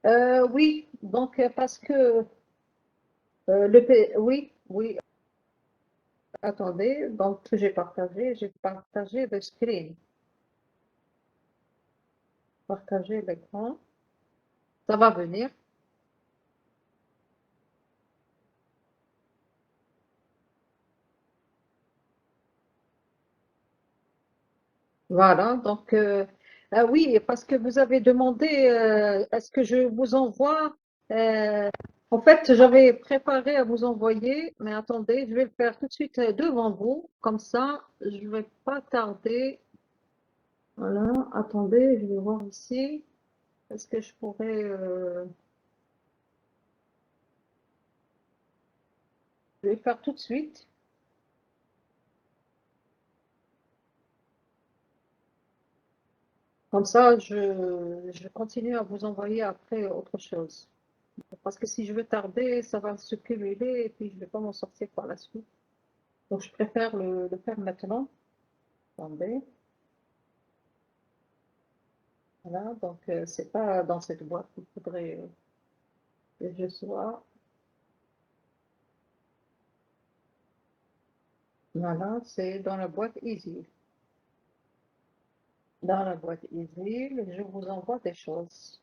Oui, donc parce que oui, oui, attendez, donc j'ai partagé le screen, partagé l'écran, ça va venir. Voilà, donc ah oui, parce que vous avez demandé, est-ce que je vous envoie, en fait, j'avais préparé à vous envoyer, mais attendez, je vais le faire tout de suite devant vous, comme ça, je ne vais pas tarder. Voilà, attendez, je vais voir ici. Est-ce que je pourrais, je vais le faire tout de suite. Comme ça, je continue à vous envoyer après autre chose. Parce que si je veux tarder, ça va se cumuler et puis je ne vais pas m'en sortir par la suite. Donc, je préfère le faire maintenant. Attendez. Voilà, donc c'est pas dans cette boîte qu'il faudrait que je sois. Voilà, c'est dans la boîte Easy. Dans la boîte Easy, je vous envoie des choses.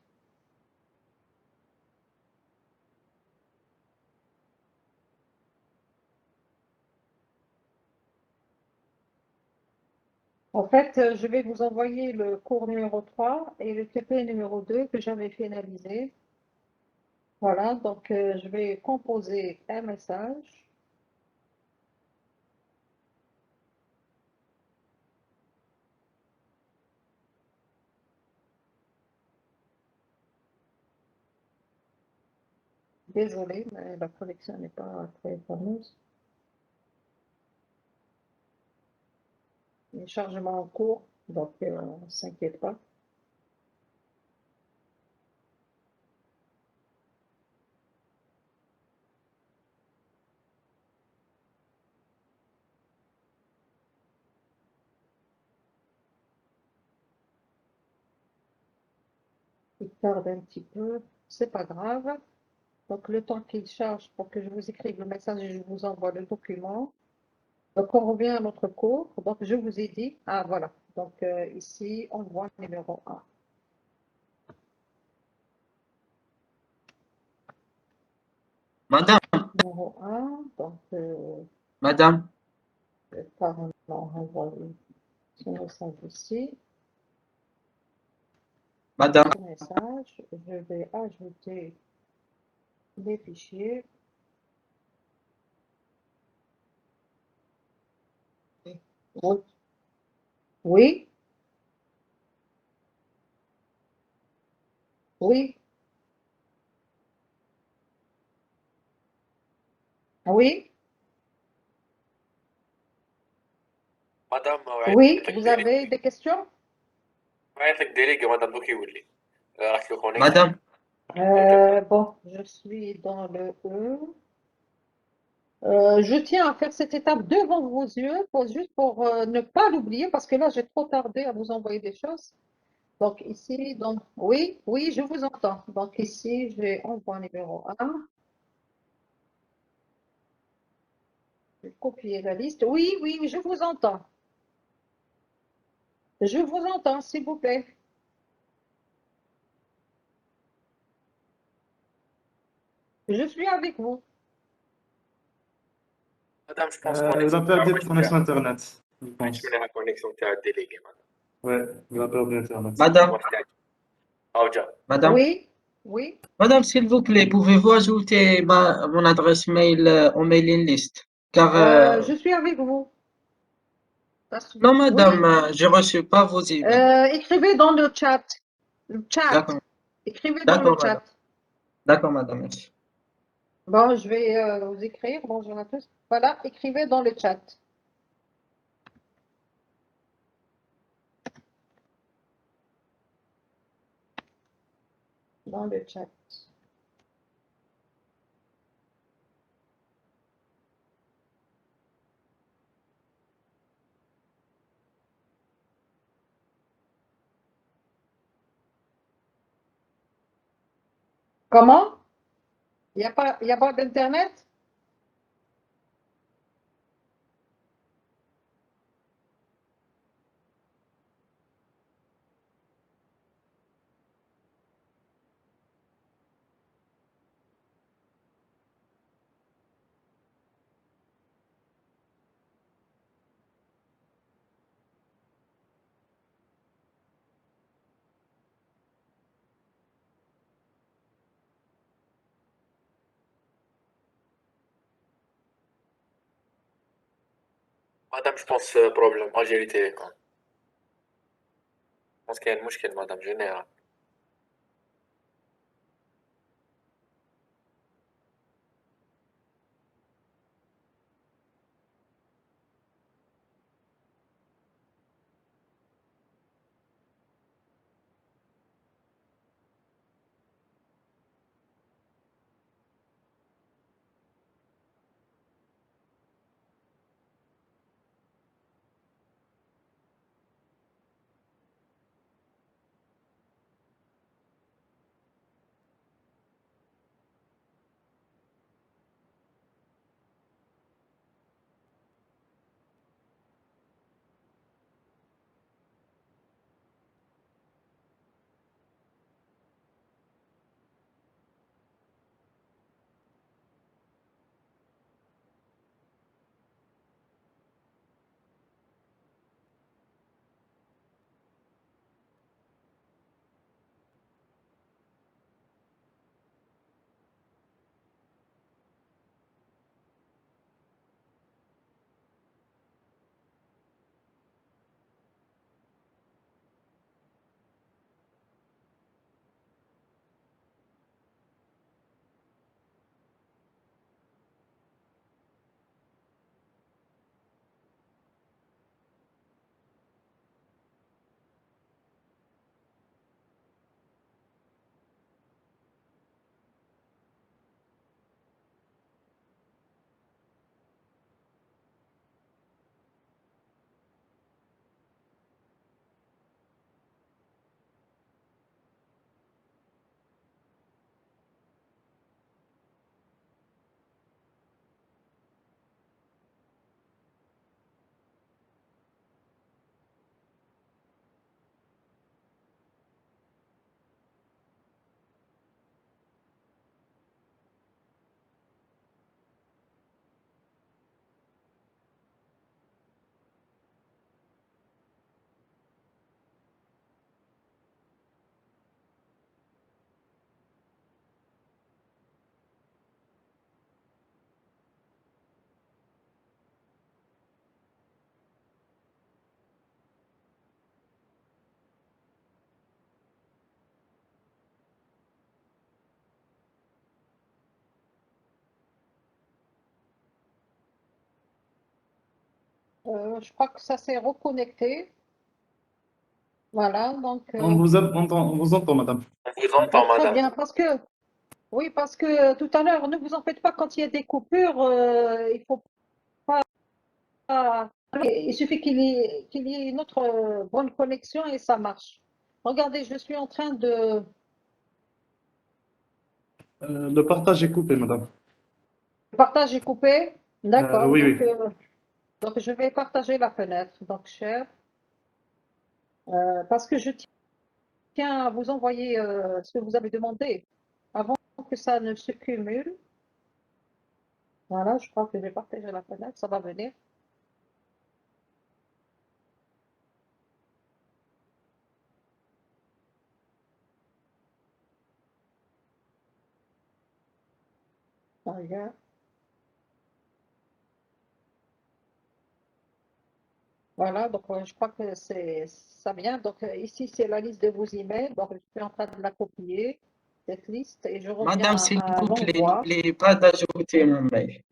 En fait, je vais vous envoyer le cours numéro 3 et le TP numéro 2 que j'avais finalisé. Voilà, donc je vais composer un message. Désolée, mais la connexion n'est pas très fameuse. Les chargements en cours, donc on ne s'inquiète pas. Il tarde un petit peu, c'est pas grave. Donc le temps qu'il charge pour que je vous écrive le message et je vous envoie le document. Donc on revient à notre cours. Donc je vous ai dit, ah voilà. Donc ici, on voit le numéro 1. Madame, Numéro 1, donc madame, carrément renvoyer ce message ici. madame, Ce message, je vais ajouter les fichiers. Oui, oui, oui, oui, مدام oui. وعيتك Vous avez des questions? ديريك مدام دوكي يولي راح لو كونيكت madame, Bon, je suis dans le E. Je tiens à faire cette étape devant vos yeux, juste pour ne pas l'oublier, parce que là, j'ai trop tardé à vous envoyer des choses. Donc ici, donc, oui, oui, je vous entends. Donc ici, j'ai envoi numéro 1. Je vais copier la liste. Oui, oui, oui, je vous entends. Je vous entends, s'il vous plaît. Je suis avec vous. مدام جو بونس Vous avez perdu votre connexion Internet, je ما pense. عندش منها كونيكسيون تاع ديليغي مدام Ouais, vous avez perdu Internet. madame, او جا madame, Oui, oui. madame, s'il vous plaît, pouvez-vous ajouter mon adresse mail au mailing list? Car, Je suis avec vous. non, Oui. madame, j'ai reçu pas vos emails. Écrivez dans le chat. Le chat. D'accord, Écrivez dans le d'accord, chat. madame. D'accord, madame, merci. Bon, je vais vous écrire. Bonjour à tous. Voilà, écrivez dans le chat. Dans le chat. Comment? Il y a pas d'Internet? Madame, je pense problème Algérie Télécom. Je pense qu'il y a une مشكل madame général. Je crois que ça s'est reconnecté. Voilà, donc On vous entend, madame. On vous entend, très madame. bien, oui, parce que tout à l'heure, ne vous en faites pas quand il y a des coupures, il faut pas, il suffit qu'il y ait une autre bonne connexion et ça marche. Regardez, je suis en train de Le partage est coupé, madame. partager coupé. D'accord, Oui, oui. donc je vais partager la fenêtre. Donc, cher, parce que je tiens à vous envoyer ce que vous avez demandé avant que ça ne se cumule. Voilà, je crois que j'ai partagé la fenêtre, ça va venir. Regarde. Voilà, donc je crois que ça vient. Donc ici, c'est la liste de vos emails. Donc je suis en train de la copier, cette liste, et je Madame, reviens s'il à vous plaît, l'envoi. n'oubliez pas d'ajouter mon mail.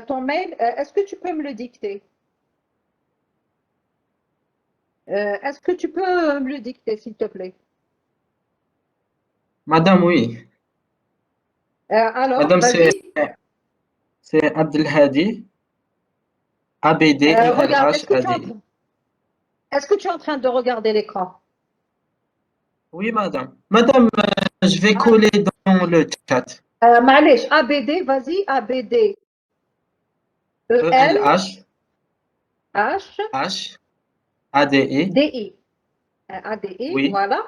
Ton mail, est-ce que tu peux me le dicter? Est-ce que tu peux me le dicter, s'il te plaît? Madame, oui. Alors, Madame, vas-y. c'est Abdelhadi, Regarde, ABDELHADI. est-ce que tu es en train de regarder l'écran? Oui, madame. Madame, je vais coller dans le chat. معليش ABD, vas-y, ABD. EL, ELH, H, H, ADE, DI. ADI, oui, voilà.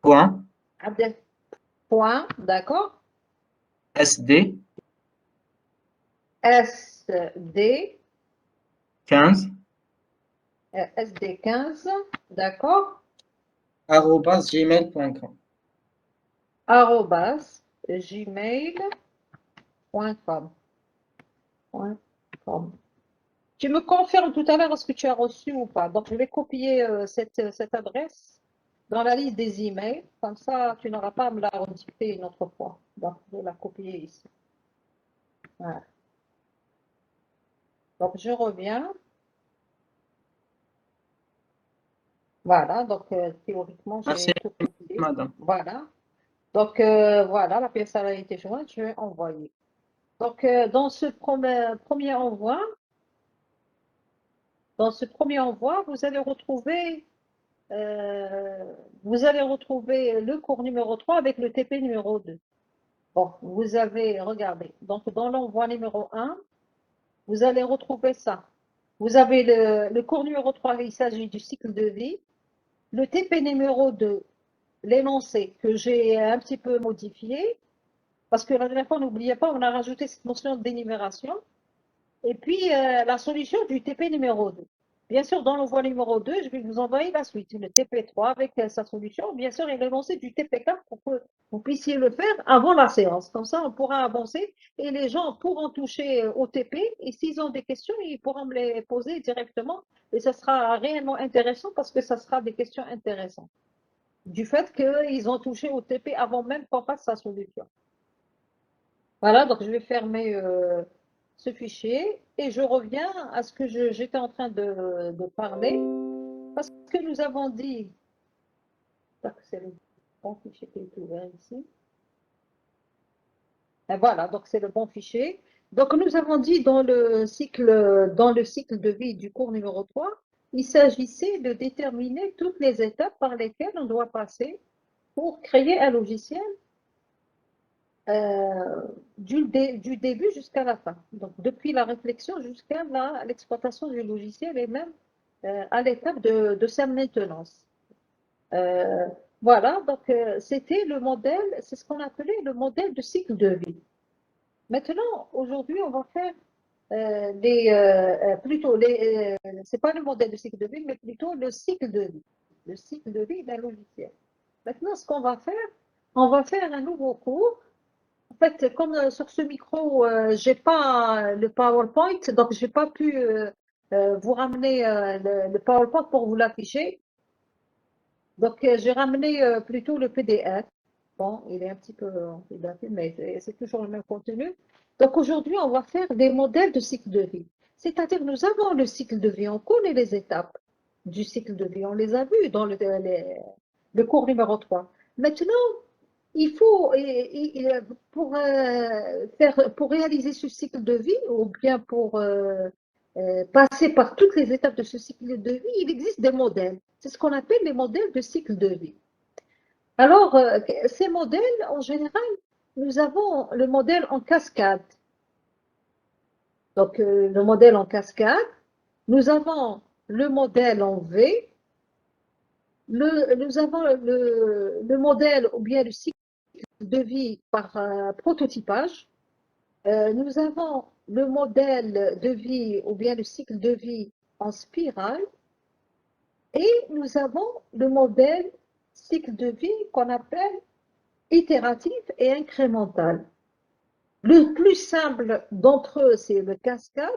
point, AD, point, d'accord. SD, SD, 15, SD 15, d'accord. arobase gmail.com. Arrobas, gmail.com. Tu me confirmes tout à l'heure est-ce que tu as reçu ou pas. Donc, je vais copier cette adresse dans la liste des emails. Comme ça, tu n'auras pas à me la redicter une autre fois. Donc, je vais la copier ici. Voilà. Donc, je reviens. Voilà. Donc, théoriquement, Merci, j'ai tout copié. madame. Voilà. Donc, voilà, la pièce a été jointe. Je vais envoyer. Donc, dans ce premier envoi, vous allez retrouver le cours numéro 3 avec le TP numéro 2. Bon, vous avez, regardé. Donc, dans l'envoi numéro 1, vous allez retrouver ça. Vous avez le cours numéro 3, il s'agit du cycle de vie. Le TP numéro 2, l'énoncé que j'ai un petit peu modifié. Parce que la dernière fois, n'oubliez pas, on a rajouté cette notion d'énumération. Et puis, la solution du TP numéro 2. Bien sûr, dans l'envoi numéro 2, je vais vous envoyer la suite, le TP3 avec sa solution. Bien sûr, et l'énoncé du TP4 pour que vous puissiez le faire avant la séance. Comme ça, on pourra avancer et les gens pourront toucher au TP. Et s'ils ont des questions, ils pourront me les poser directement. Et ça sera réellement intéressant parce que ça sera des questions intéressantes. Du fait qu'ils ont touché au TP avant même qu'on fasse sa solution. Voilà, donc je vais fermer ce fichier et je reviens à ce que j'étais en train de parler parce que nous avons dit, c'est le bon fichier qui est ouvert ici. Et voilà, donc c'est le bon fichier. Donc nous avons dit dans le cycle de vie du cours numéro 3, il s'agissait de déterminer toutes les étapes par lesquelles on doit passer pour créer un logiciel du début jusqu'à la fin. Donc, depuis la réflexion jusqu'à l'exploitation du logiciel et même à l'étape de sa maintenance. Voilà, donc c'était le modèle, c'est ce qu'on appelait le modèle de cycle de vie. Maintenant, aujourd'hui, on va faire c'est pas le modèle de cycle de vie, mais plutôt le cycle de vie. Le cycle de vie d'un logiciel. Maintenant, ce qu'on va faire, on va faire un nouveau cours. En fait, comme sur ce micro, j'ai pas le PowerPoint, donc j'ai pas pu vous ramener le PowerPoint pour vous l'afficher. Donc, j'ai ramené plutôt le PDF. Bon, il est un petit peu daté, mais c'est toujours le même contenu. Donc, aujourd'hui, on va faire des modèles de cycle de vie. C'est-à-dire, nous avons le cycle de vie, on connaît les étapes du cycle de vie, on les a vues dans le cours numéro 3. Maintenant, il faut, pour réaliser ce cycle de vie, ou bien pour passer par toutes les étapes de ce cycle de vie, il existe des modèles. C'est ce qu'on appelle les modèles de cycle de vie. Alors, ces modèles, en général, nous avons le modèle en cascade. Donc, le modèle en cascade, nous avons le modèle en V, nous avons le modèle ou bien le cycle de vie par prototypage. Nous avons le modèle de vie ou bien le cycle de vie en spirale et nous avons le modèle cycle de vie qu'on appelle itératif et incrémental. Le plus simple d'entre eux, c'est le cascade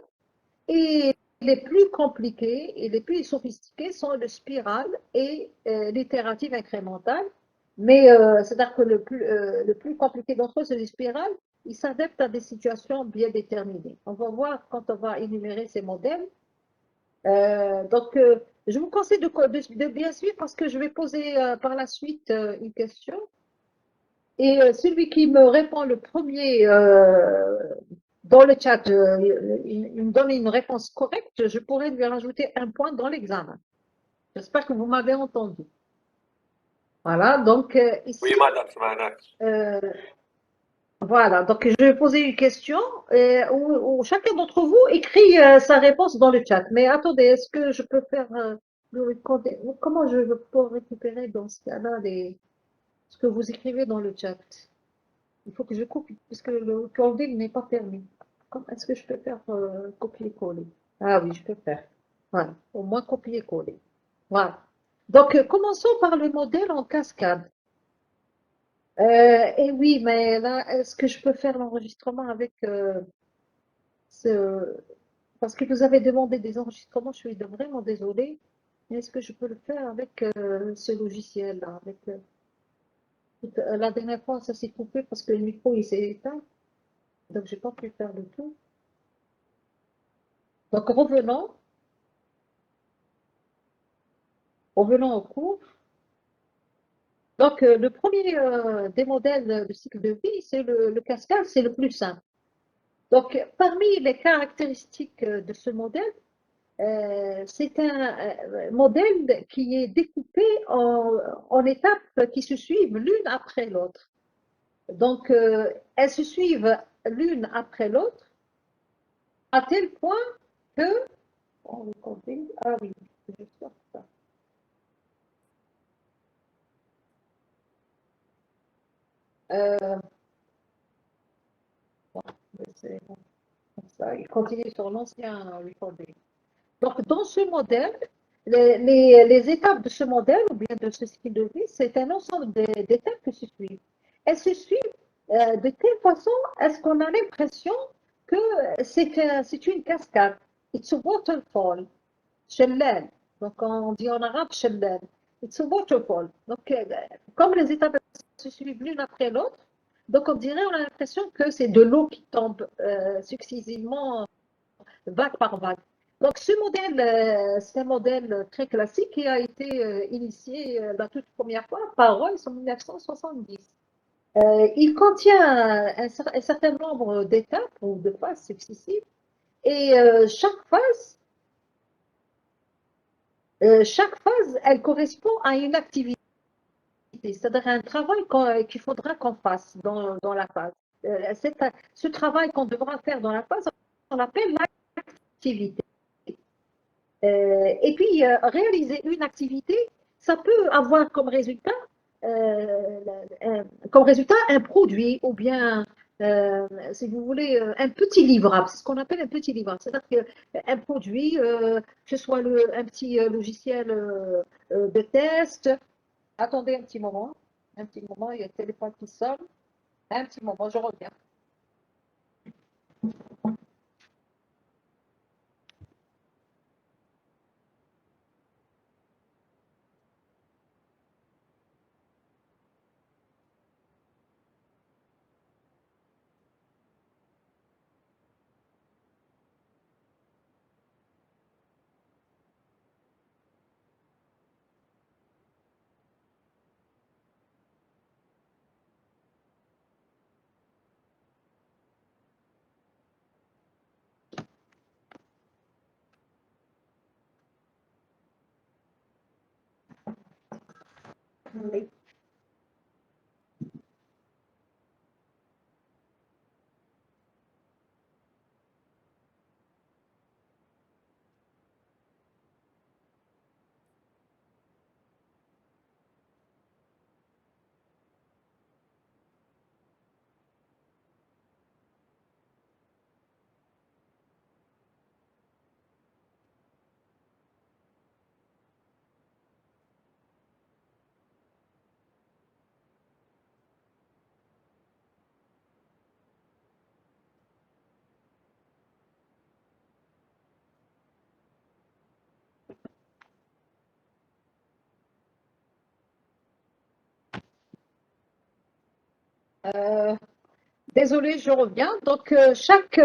et les plus compliqués et les plus sophistiqués sont le spirale et l'itératif incrémental. Mais c'est-à-dire que le plus compliqué d'entre eux, c'est le spirale. Il s'adapte à des situations bien déterminées. On va voir quand on va énumérer ces modèles. Donc, je vous conseille de bien suivre parce que je vais poser par la suite une question. Et celui qui me répond le premier dans le chat, il me donne une réponse correcte, je pourrais lui rajouter un point dans l'examen. J'espère que vous m'avez entendu. Voilà, donc ici, Oui, madame, سمعناك. voilà, donc je vais poser une question où chacun d'entre vous écrit sa réponse dans le chat. Mais attendez, est-ce que je peux faire le recording? Comment je peux récupérer dans ce cas-là ce que vous écrivez dans le chat? Il faut que je copie, puisque le recording n'est pas permis. Est-ce que je peux faire copier-coller? Ah oui, je peux faire. Voilà, au moins copier-coller. Voilà. Donc, commençons par le modèle en cascade. Et oui, mais là, est-ce que je peux faire l'enregistrement avec ce... Parce que vous avez demandé des enregistrements, je suis vraiment désolée. Mais est-ce que je peux le faire avec ce logiciel-là avec, la dernière fois, ça s'est coupé parce que le micro, il s'est éteint. Donc, j'ai pas pu faire le tout. Donc, revenons au cours. Donc, le premier des modèles de cycle de vie, c'est le cascade, c'est le plus simple. Donc, parmi les caractéristiques de ce modèle, c'est un modèle qui est découpé en étapes qui se suivent l'une après l'autre. Donc, elles se suivent l'une après l'autre à tel point que... Oh, ah oui, je sors ça. Bon, c'est bon, comme ça, il continue sur l'ancien recording. Donc, dans ce modèle, les étapes de ce modèle, ou bien de ce style de vie, c'est un ensemble d'étapes qui se suivent. Elles se suivent de telle façon à ce qu'on a l'impression que c'est une cascade. It's a waterfall. Shellal. Donc, on dit en arabe shellal. It's a waterfall. Donc, comme les étapes se suivent l'une après l'autre, donc on dirait, on a l'impression que c'est de l'eau qui tombe successivement vague par vague. Donc, ce modèle, c'est un modèle très classique qui a été initié la toute première fois par Royce en 1970. Il contient un certain nombre d'étapes ou de phases successives et chaque phase, elle correspond à une activité, c'est-à-dire un travail qu'il faudra qu'on fasse dans la phase. Ce travail qu'on devra faire dans la phase, on l'appelle l'activité. Et puis, réaliser une activité, ça peut avoir euh, comme résultat un produit ou bien, si vous voulez, un petit livrable. C'est ce qu'on appelle un petit livrable. C'est-à-dire qu'un produit, que ce soit un petit logiciel de test. Attendez un petit moment. Un petit moment, il y a le téléphone qui sonne. Un petit moment, je reviens. Oui. Désolée, je reviens. Donc, chaque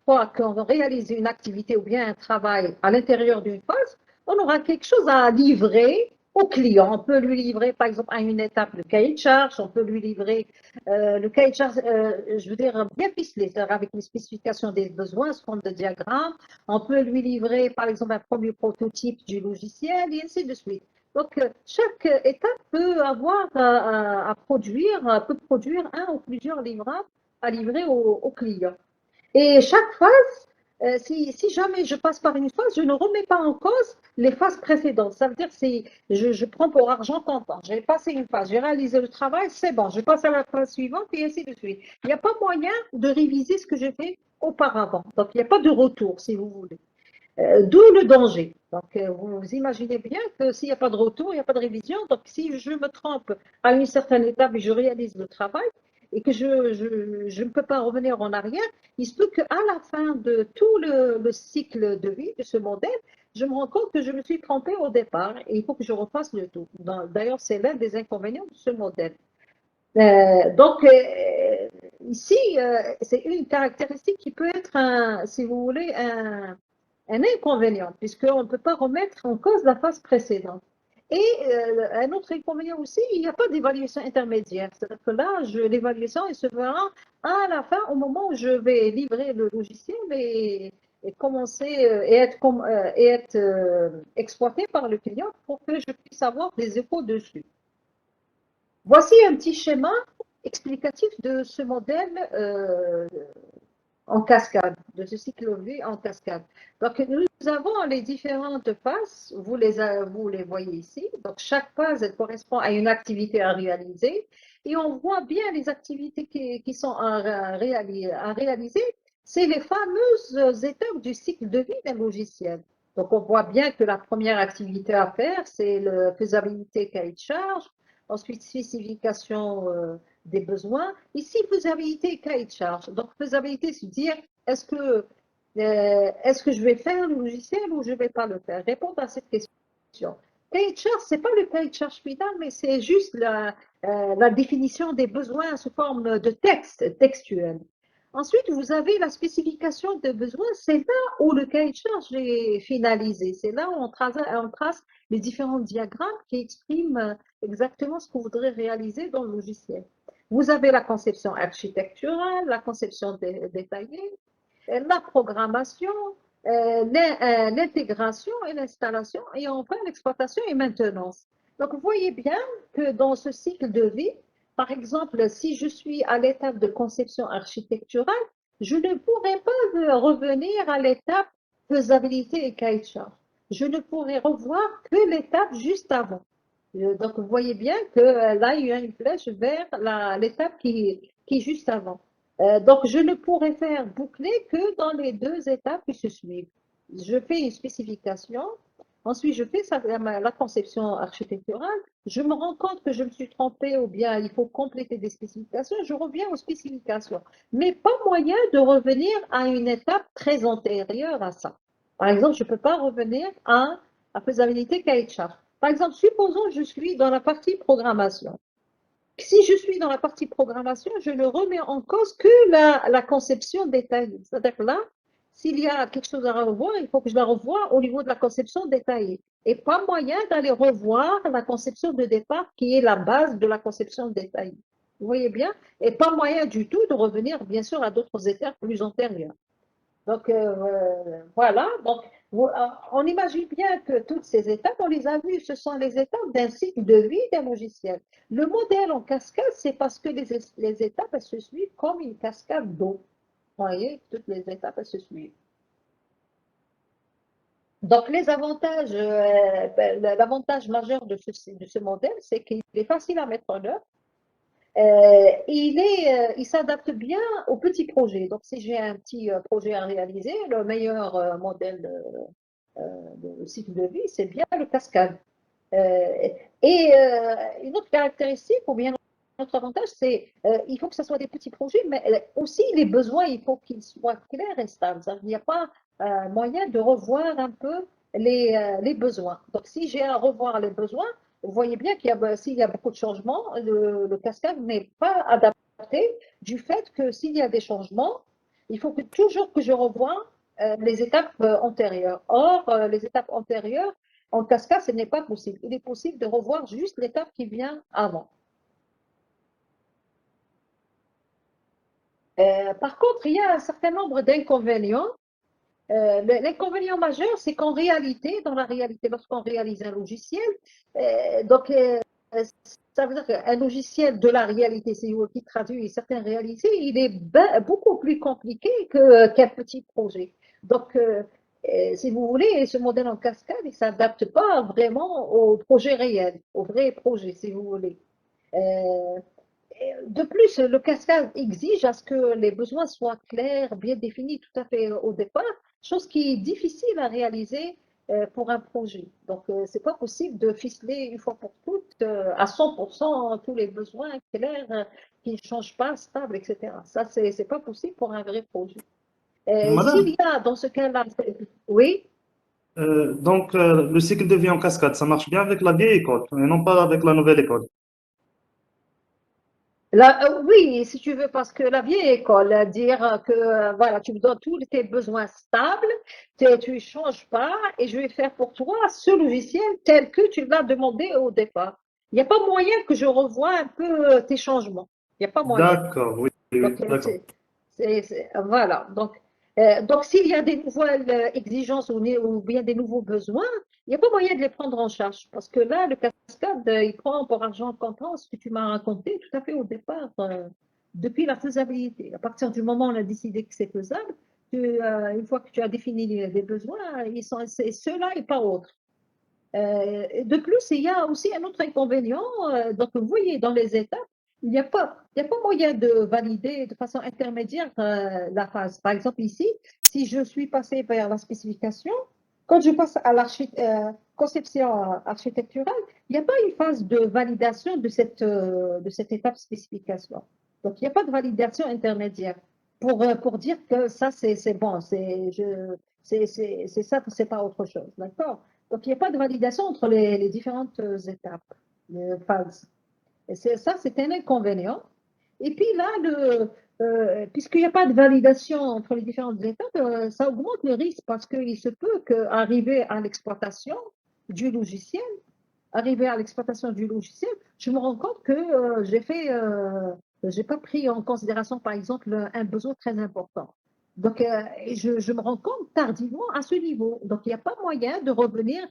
fois qu'on réalise une activité ou bien un travail à l'intérieur d'une phase, on aura quelque chose à livrer au client. On peut lui livrer, par exemple, à une étape le cahier de charge. On peut lui livrer le cahier de charge, je veux dire, bien ficelé, c'est-à-dire avec les spécifications des besoins, sous forme de diagramme. On peut lui livrer, par exemple, un premier prototype du logiciel et ainsi de suite. Donc, chaque étape peut avoir peut produire un ou plusieurs livrables à livrer au client. Et chaque phase, si jamais je passe par une phase, je ne remets pas en cause les phases précédentes. Ça veut dire que je prends pour argent comptant. J'ai passé une phase, j'ai réalisé le travail, c'est bon, je passe à la phase suivante et ainsi de suite. Il n'y a pas moyen de réviser ce que j'ai fait auparavant. Donc, il n'y a pas de retour, si vous voulez. D'où le danger. Donc, vous imaginez bien que s'il n'y a pas de retour, il n'y a pas de révision. Donc, si je me trompe à une certaine étape et je réalise le travail et que je ne peux pas revenir en arrière, il se peut qu'à la fin de tout le cycle de vie de ce modèle, je me rends compte que je me suis trompée au départ et il faut que je refasse le tout. D'ailleurs, c'est l'un des inconvénients de ce modèle. Donc, ici, c'est une caractéristique qui peut être, si vous voulez, un inconvénient, puisqu'on ne peut pas remettre en cause la phase précédente. Et un autre inconvénient aussi, il n'y a pas d'évaluation intermédiaire. C'est-à-dire que là, l'évaluation, elle se fera à la fin, au moment où je vais livrer le logiciel et commencer et être exploité par le client pour que je puisse avoir des échos dessus. Voici un petit schéma explicatif de ce modèle en cascade, de ce cycle de vie en cascade. Donc, nous avons les différentes phases, vous les voyez ici. Donc, chaque phase, elle correspond à une activité à réaliser. Et on voit bien les activités qui sont à réaliser. C'est les fameuses étapes du cycle de vie d'un logiciel. Donc, on voit bien que la première activité à faire, c'est la faisabilité cahier de charge. Ensuite, spécification des besoins. Ici, faisabilité cahier de charge. Donc, faisabilité, c'est dire est-ce que je vais faire le logiciel ou je ne vais pas le faire? Répondre à cette question. Cahier de charge, ce n'est pas le cahier de charge final, mais c'est juste la définition des besoins sous forme de texte textuel. Ensuite, vous avez la spécification des besoins. C'est là où le cahier de charge est finalisé. C'est là où on trace les différents diagrammes qui expriment exactement ce qu'on voudrait réaliser dans le logiciel. Vous avez la conception architecturale, la conception détaillée, la programmation, l'intégration et l'installation, et enfin l'exploitation et maintenance. Donc, vous voyez bien que dans ce cycle de vie, par exemple, si je suis à l'étape de conception architecturale, je ne pourrais pas revenir à l'étape faisabilité et cahier de charge. Je ne pourrais revoir que l'étape juste avant. Donc, vous voyez bien que là, il y a une flèche vers l'étape qui est juste avant. Donc, je ne pourrais faire boucler que dans les deux étapes qui se suivent. Je fais une spécification, ensuite je fais la conception architecturale, je me rends compte que je me suis trompée ou bien il faut compléter des spécifications, je reviens aux spécifications. Mais pas moyen de revenir à une étape très antérieure à ça. Par exemple, je ne peux pas revenir à la faisabilité cahier de charge. Par exemple, supposons que je suis dans la partie programmation. Si je suis dans la partie programmation, je ne remets en cause que la conception détaillée. C'est-à-dire que là, s'il y a quelque chose à revoir, il faut que je la revoie au niveau de la conception détaillée. Et pas moyen d'aller revoir la conception de départ qui est la base de la conception détaillée. Vous voyez bien? Et pas moyen du tout de revenir, bien sûr, à d'autres étapes plus antérieures. Donc, voilà. Donc, on imagine bien que toutes ces étapes, on les a vues, ce sont les étapes d'un cycle de vie d'un logiciel. Le modèle en cascade, c'est parce que les étapes, elles se suivent comme une cascade d'eau. Vous voyez, toutes les étapes, elles se suivent. Donc, les avantages, l'avantage majeur de ce modèle, c'est qu'il est facile à mettre en œuvre. Il s'adapte bien aux petits projets. Donc, si j'ai un petit projet à réaliser, le meilleur modèle de cycle de vie, c'est bien le cascade. Une autre caractéristique, ou bien un autre avantage, c'est il faut que ce soit des petits projets, mais aussi les besoins, il faut qu'ils soient clairs et stables. Il n'y a pas moyen de revoir un peu les besoins. Donc, si j'ai à revoir les besoins, vous voyez bien s'il y a beaucoup de changements, le cascade n'est pas adapté du fait que s'il y a des changements, il faut toujours que je revoie les étapes antérieures. Or, les étapes antérieures, en cascade, ce n'est pas possible. Il est possible de revoir juste l'étape qui vient avant. Par contre, il y a un certain nombre d'inconvénients L'inconvénient majeur, c'est qu'en réalité, dans la réalité, lorsqu'on réalise un logiciel, ça veut dire qu'un logiciel de la réalité, c'est qui traduit certaines réalités, il est beaucoup plus compliqué qu'un petit projet. Donc, si vous voulez, ce modèle en cascade, il ne s'adapte pas vraiment au projet réel, au vrai projet, si vous voulez. Euh, de plus, le cascade exige à ce que les besoins soient clairs, bien définis tout à fait au départ, chose qui est difficile à réaliser pour un projet. Donc, c'est pas possible de ficeler une fois pour toutes à 100% tous les besoins clairs qui ne changent pas, stables, etc. Ça, c'est pas possible pour un vrai projet. S'il Madame, y a dans ce cas-là, oui. donc le cycle de vie en cascade, ça marche bien avec la vieille école et non pas avec la nouvelle école. Là, oui, si tu veux, parce que la vieille école, dire que voilà, tu me donnes tous tes besoins stables, tu ne changes pas et je vais faire pour toi ce logiciel tel que tu l'as demandé au départ. Il n'y a pas moyen que je revoie un peu tes changements. Il n'y a pas moyen. D'accord, oui, oui, Donc, d'accord. voilà. Donc s'il y a des nouvelles exigences ou bien des nouveaux besoins, il n'y a pas moyen de les prendre en charge. Parce que là, le cascade, il prend pour argent comptant ce que tu m'as raconté tout à fait au départ, depuis la faisabilité. À partir du moment où on a décidé que c'est faisable, une fois que tu as défini les besoins, c'est ceux-là et pas autres. De plus, il y a aussi un autre inconvénient. Donc, vous voyez, dans les étapes, il y a pas moyen de valider de façon intermédiaire la phase. Par exemple, ici, si je suis passé vers la spécification, quand je passe à la conception architecturale, il n'y a pas une phase de validation de cette étape spécification. Donc, il n'y a pas de validation intermédiaire pour dire que ça, c'est bon, c'est ça, c'est pas autre chose. D'accord? Donc, il n'y a pas de validation entre les différentes étapes, les phases. Et ça, c'est un inconvénient. Et puis là, puisqu'il n'y a pas de validation entre les différentes étapes, ça augmente le risque parce qu'il se peut qu'arriver à l'exploitation du logiciel, je me rends compte que j'ai pas pris en considération, par exemple, un besoin très important. Donc, je me rends compte tardivement à ce niveau. Donc, il n'y a pas moyen de revenir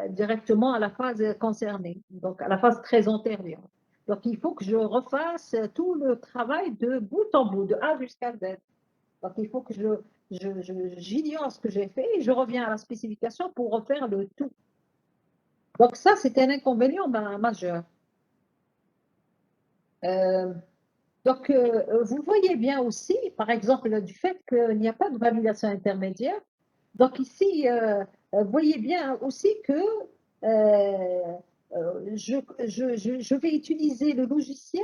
directement à la phase concernée, donc à la phase très antérieure. Donc, il faut que je refasse tout le travail de bout en bout, de A jusqu'à Z. Donc, il faut que j'ignore ce que j'ai fait et je reviens à la spécification pour refaire le tout. Donc, ça, c'est un inconvénient majeur. Donc, vous voyez bien aussi, par exemple, du fait qu'il n'y a pas de validation intermédiaire. Donc, ici, vous voyez bien aussi que je vais utiliser le logiciel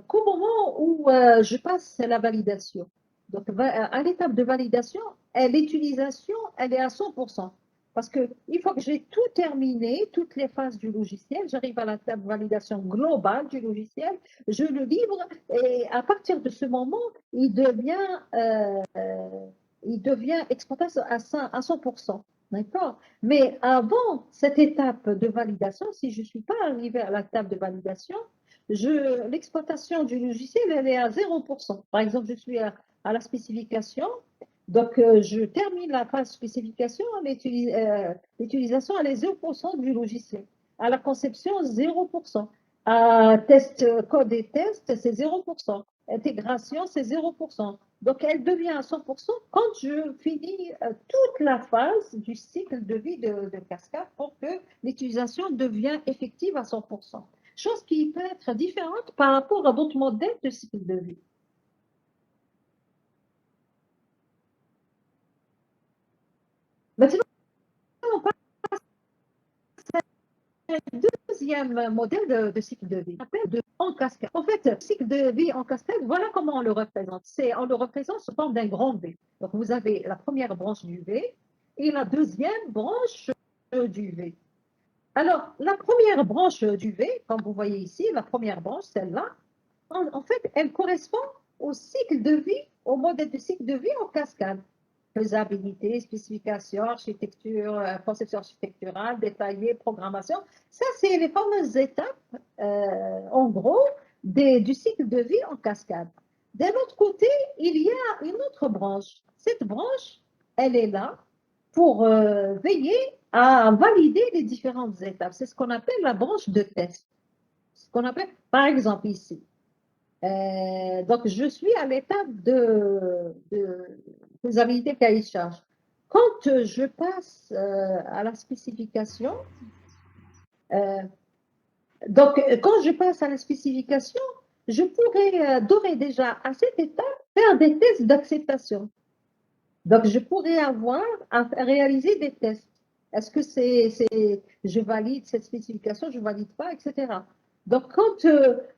qu'au moment où je passe la validation. Donc, à l'étape de validation, l'utilisation, elle est à 100%. Parce qu'une fois que j'ai tout terminé, toutes les phases du logiciel, j'arrive à la table de validation globale du logiciel, je le livre et à partir de ce moment, il devient exploitable à 100%. D'accord? Mais avant cette étape de validation, si je ne suis pas arrivé à la table de validation, l'exploitation du logiciel, elle est à 0%. Par exemple, je suis à la spécification, donc je termine la phase spécification, l'utilisation, elle est 0% du logiciel. À la conception, 0%. À test, code et test, c'est 0%. Intégration, c'est 0%. Donc, elle devient à 100% quand je finis toute la phase du cycle de vie de cascade pour que l'utilisation devienne effective à 100%. Chose qui peut être différente par rapport à d'autres modèles de cycle de vie. Maintenant, on passe au deuxième modèle de cycle de vie, on appelle en cascade. En fait, cycle de vie en cascade, voilà comment on le représente. On le représente sous forme d'un grand V. Donc, vous avez la première branche du V et la deuxième branche du V. Alors, la première branche du V, comme vous voyez ici, la première branche, celle-là, en fait, elle correspond au cycle de vie, au modèle de cycle de vie en cascade. Faisabilité, spécification, architecture, conception architecturale, détaillée, programmation. Ça, c'est les fameuses étapes, en gros, du cycle de vie en cascade. D'un autre côté, il y a une autre branche Cette branche, elle est là pour veiller à valider les différentes étapes. C'est ce qu'on appelle la branche de test. Ce qu'on appelle, par exemple ici, donc je suis à l'étape de faisabilité cahier de charge. Quand je passe à la spécification, donc quand je passe à la spécification, je pourrais d'ores et déjà à cette étape faire des tests d'acceptation. Donc je pourrais avoir à réaliser des tests. Est-ce que je valide cette spécification, je ne valide pas, etc. Donc quand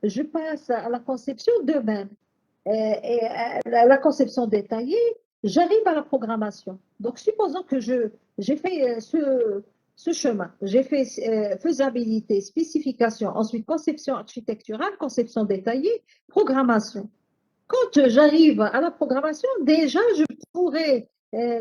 je passe à la conception demain, et la conception détaillée, j'arrive à la programmation. Donc, supposons que j'ai fait ce chemin, j'ai fait faisabilité, spécification, ensuite conception architecturale, conception détaillée, programmation. Quand j'arrive à la programmation, déjà, je pourrais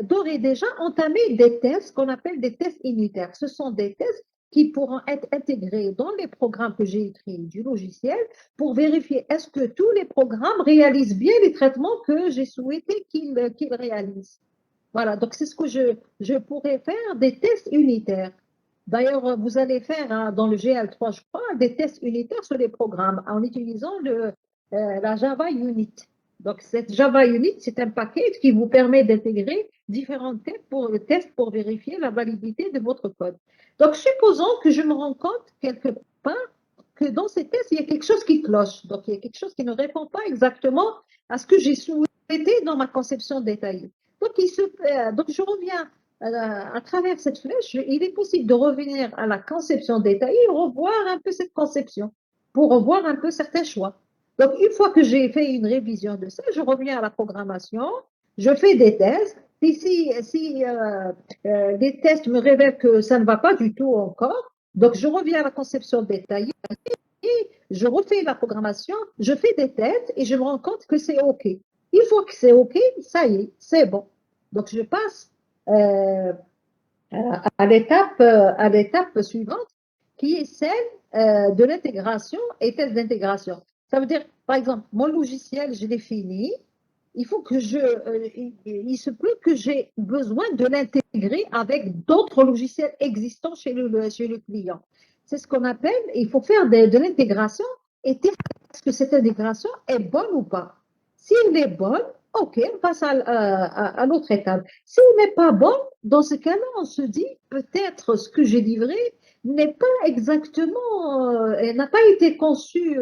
d'ores et déjà entamer des tests qu'on appelle des tests unitaires. Ce sont des tests qui pourront être intégrés dans les programmes que j'ai écrits du logiciel pour vérifier est-ce que tous les programmes réalisent bien les traitements que j'ai souhaité qu'ils réalisent. Voilà, donc c'est ce que je pourrais faire, des tests unitaires. D'ailleurs, vous allez faire dans le GL3, je crois, des tests unitaires sur les programmes en utilisant la Java Unit. Donc, cette Java Unit, c'est un package qui vous permet d'intégrer différents tests pour vérifier la validité de votre code. Donc, supposons que je me rends compte quelque part que dans ces tests, il y a quelque chose qui cloche. Donc, il y a quelque chose qui ne répond pas exactement à ce que j'ai souhaité dans ma conception détaillée. Donc, je reviens à travers cette flèche, il est possible de revenir à la conception détaillée et revoir un peu cette conception pour revoir un peu certains choix. Donc, une fois que j'ai fait une révision de ça, je reviens à la programmation, je fais des tests. Et si les tests me révèlent que ça ne va pas du tout encore, donc je reviens à la conception détaillée et je refais la programmation, je fais des tests et je me rends compte que c'est OK. Une fois que c'est OK, ça y est, c'est bon. Donc, je passe à l'étape suivante, qui est celle de l'intégration et test d'intégration. Ça veut dire, par exemple, mon logiciel, je l'ai fini. Il faut que il se peut que j'ai besoin de l'intégrer avec d'autres logiciels existants chez le client. C'est ce qu'on appelle, il faut faire de l'intégration et tester est-ce que cette intégration est bonne ou pas. Si elle est bonne, OK, on passe à l'autre étape. Si elle n'est pas bonne, dans ce cas-là, on se dit peut-être ce que j'ai livré n'est pas exactement, elle n'a pas été conçu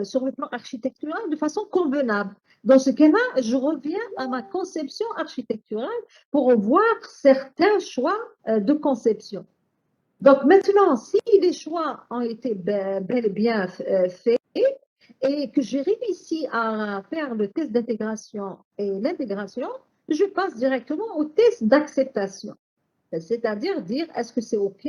sur le plan architectural de façon convenable. Dans ce cas-là, je reviens à ma conception architecturale pour voir certains choix de conception. Donc maintenant, si les choix ont été bel et bien faits et que j'ai réussi à faire le test d'intégration et l'intégration, je passe directement au test d'acceptation. C'est-à-dire dire est-ce que c'est OK,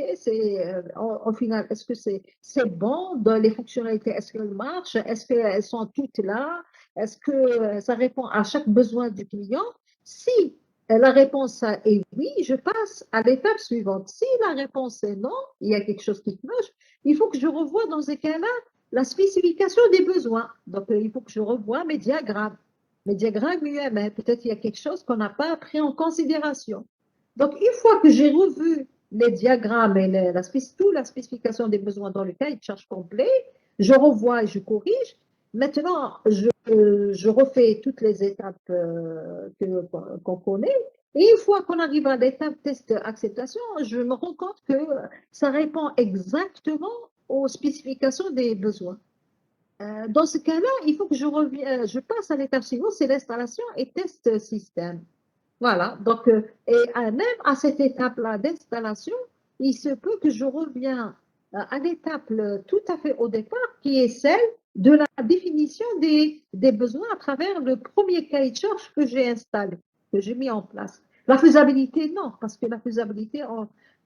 au final, est-ce que c'est bon dans les fonctionnalités, est-ce qu'elles marchent, est-ce qu'elles sont toutes là, est-ce que ça répond à chaque besoin du client. Si la réponse est oui, je passe à l'étape suivante. Si la réponse est non, il y a quelque chose qui cloche, il faut que je revoie dans ces cas-là la spécification des besoins. Donc, il faut que je revoie mes diagrammes UML. Peut-être qu'il y a quelque chose qu'on n'a pas pris en considération. Donc, une fois que j'ai revu les diagrammes et toute la spécification des besoins dans le cahier de charge complet, je revois et je corrige. Maintenant, je refais toutes les étapes qu'on connaît. Et une fois qu'on arrive à l'étape test acceptation, je me rends compte que ça répond exactement aux spécifications des besoins. Dans ce cas-là, il faut que je passe à l'étape suivante, c'est l'installation et test système. Voilà, donc, même à cette étape-là d'installation, il se peut que je reviens à l'étape tout à fait au départ, qui est celle de la définition des besoins à travers le premier cahier de charge que j'ai installé, que j'ai mis en place. La faisabilité, non, parce que la faisabilité,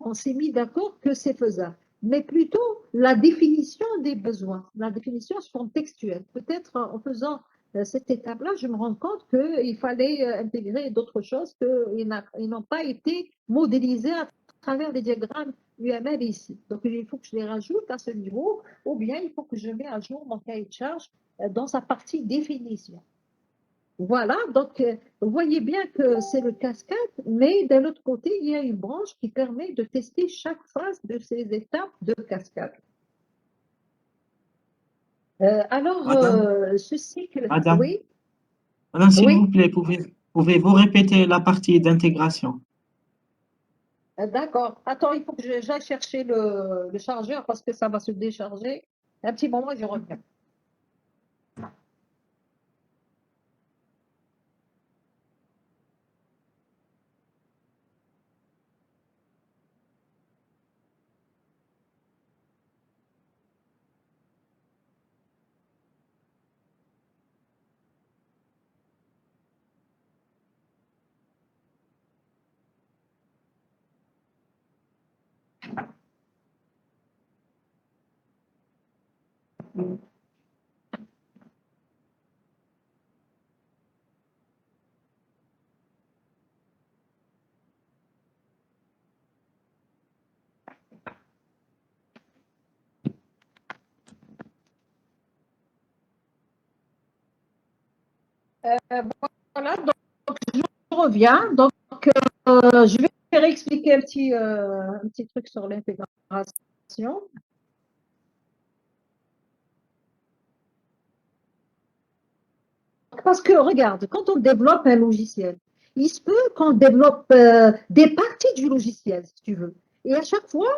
on s'est mis d'accord que c'est faisable, mais plutôt la définition des besoins, la définition contextuelle. Peut-être en faisant cette étape-là, je me rends compte qu'il fallait intégrer d'autres choses qui n'ont pas été modélisées à travers les diagrammes UML ici. Donc, il faut que je les rajoute à ce niveau, ou bien il faut que je mette à jour mon cahier de charge dans sa partie définition. Voilà, donc vous voyez bien que c'est le cascade, mais d'un autre côté, il y a une branche qui permet de tester chaque phase de ces étapes de cascade. Alors, Madame, ce cycle, madame, oui, madame, s'il oui, vous plaît, pouvez-vous répéter la partie d'intégration? d'accord. Attends, il faut que j'aille chercher le chargeur parce que ça va se décharger. Un petit moment, je reviens. Voilà, donc je reviens. Donc, je vais réexpliquer un petit truc sur l'intégration. Parce que, regarde, quand on développe un logiciel, il se peut qu'on développe des parties du logiciel, si tu veux. Et à chaque fois,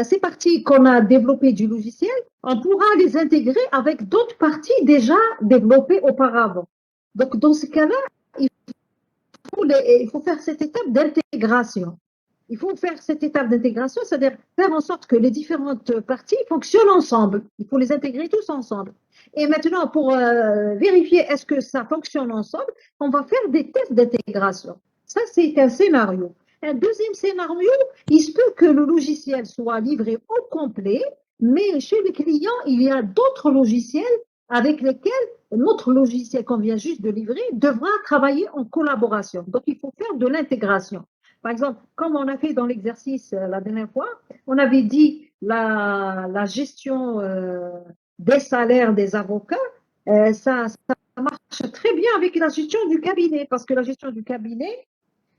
ces parties qu'on a développées du logiciel, on pourra les intégrer avec d'autres parties déjà développées auparavant. Donc, dans ce cas-là, il faut faire cette étape d'intégration. Il faut faire cette étape d'intégration, c'est-à-dire faire en sorte que les différentes parties fonctionnent ensemble. Il faut les intégrer tous ensemble. Et maintenant, pour vérifier est-ce que ça fonctionne ensemble, on va faire des tests d'intégration. Ça, c'est un scénario. Un deuxième scénario, il se peut que le logiciel soit livré au complet, mais chez le client, il y a d'autres logiciels avec lesquels notre logiciel qu'on vient juste de livrer devra travailler en collaboration. Donc, il faut faire de l'intégration. Par exemple, comme on a fait dans l'exercice la dernière fois, on avait dit la gestion des salaires des avocats, ça marche très bien avec la gestion du cabinet, parce que la gestion du cabinet,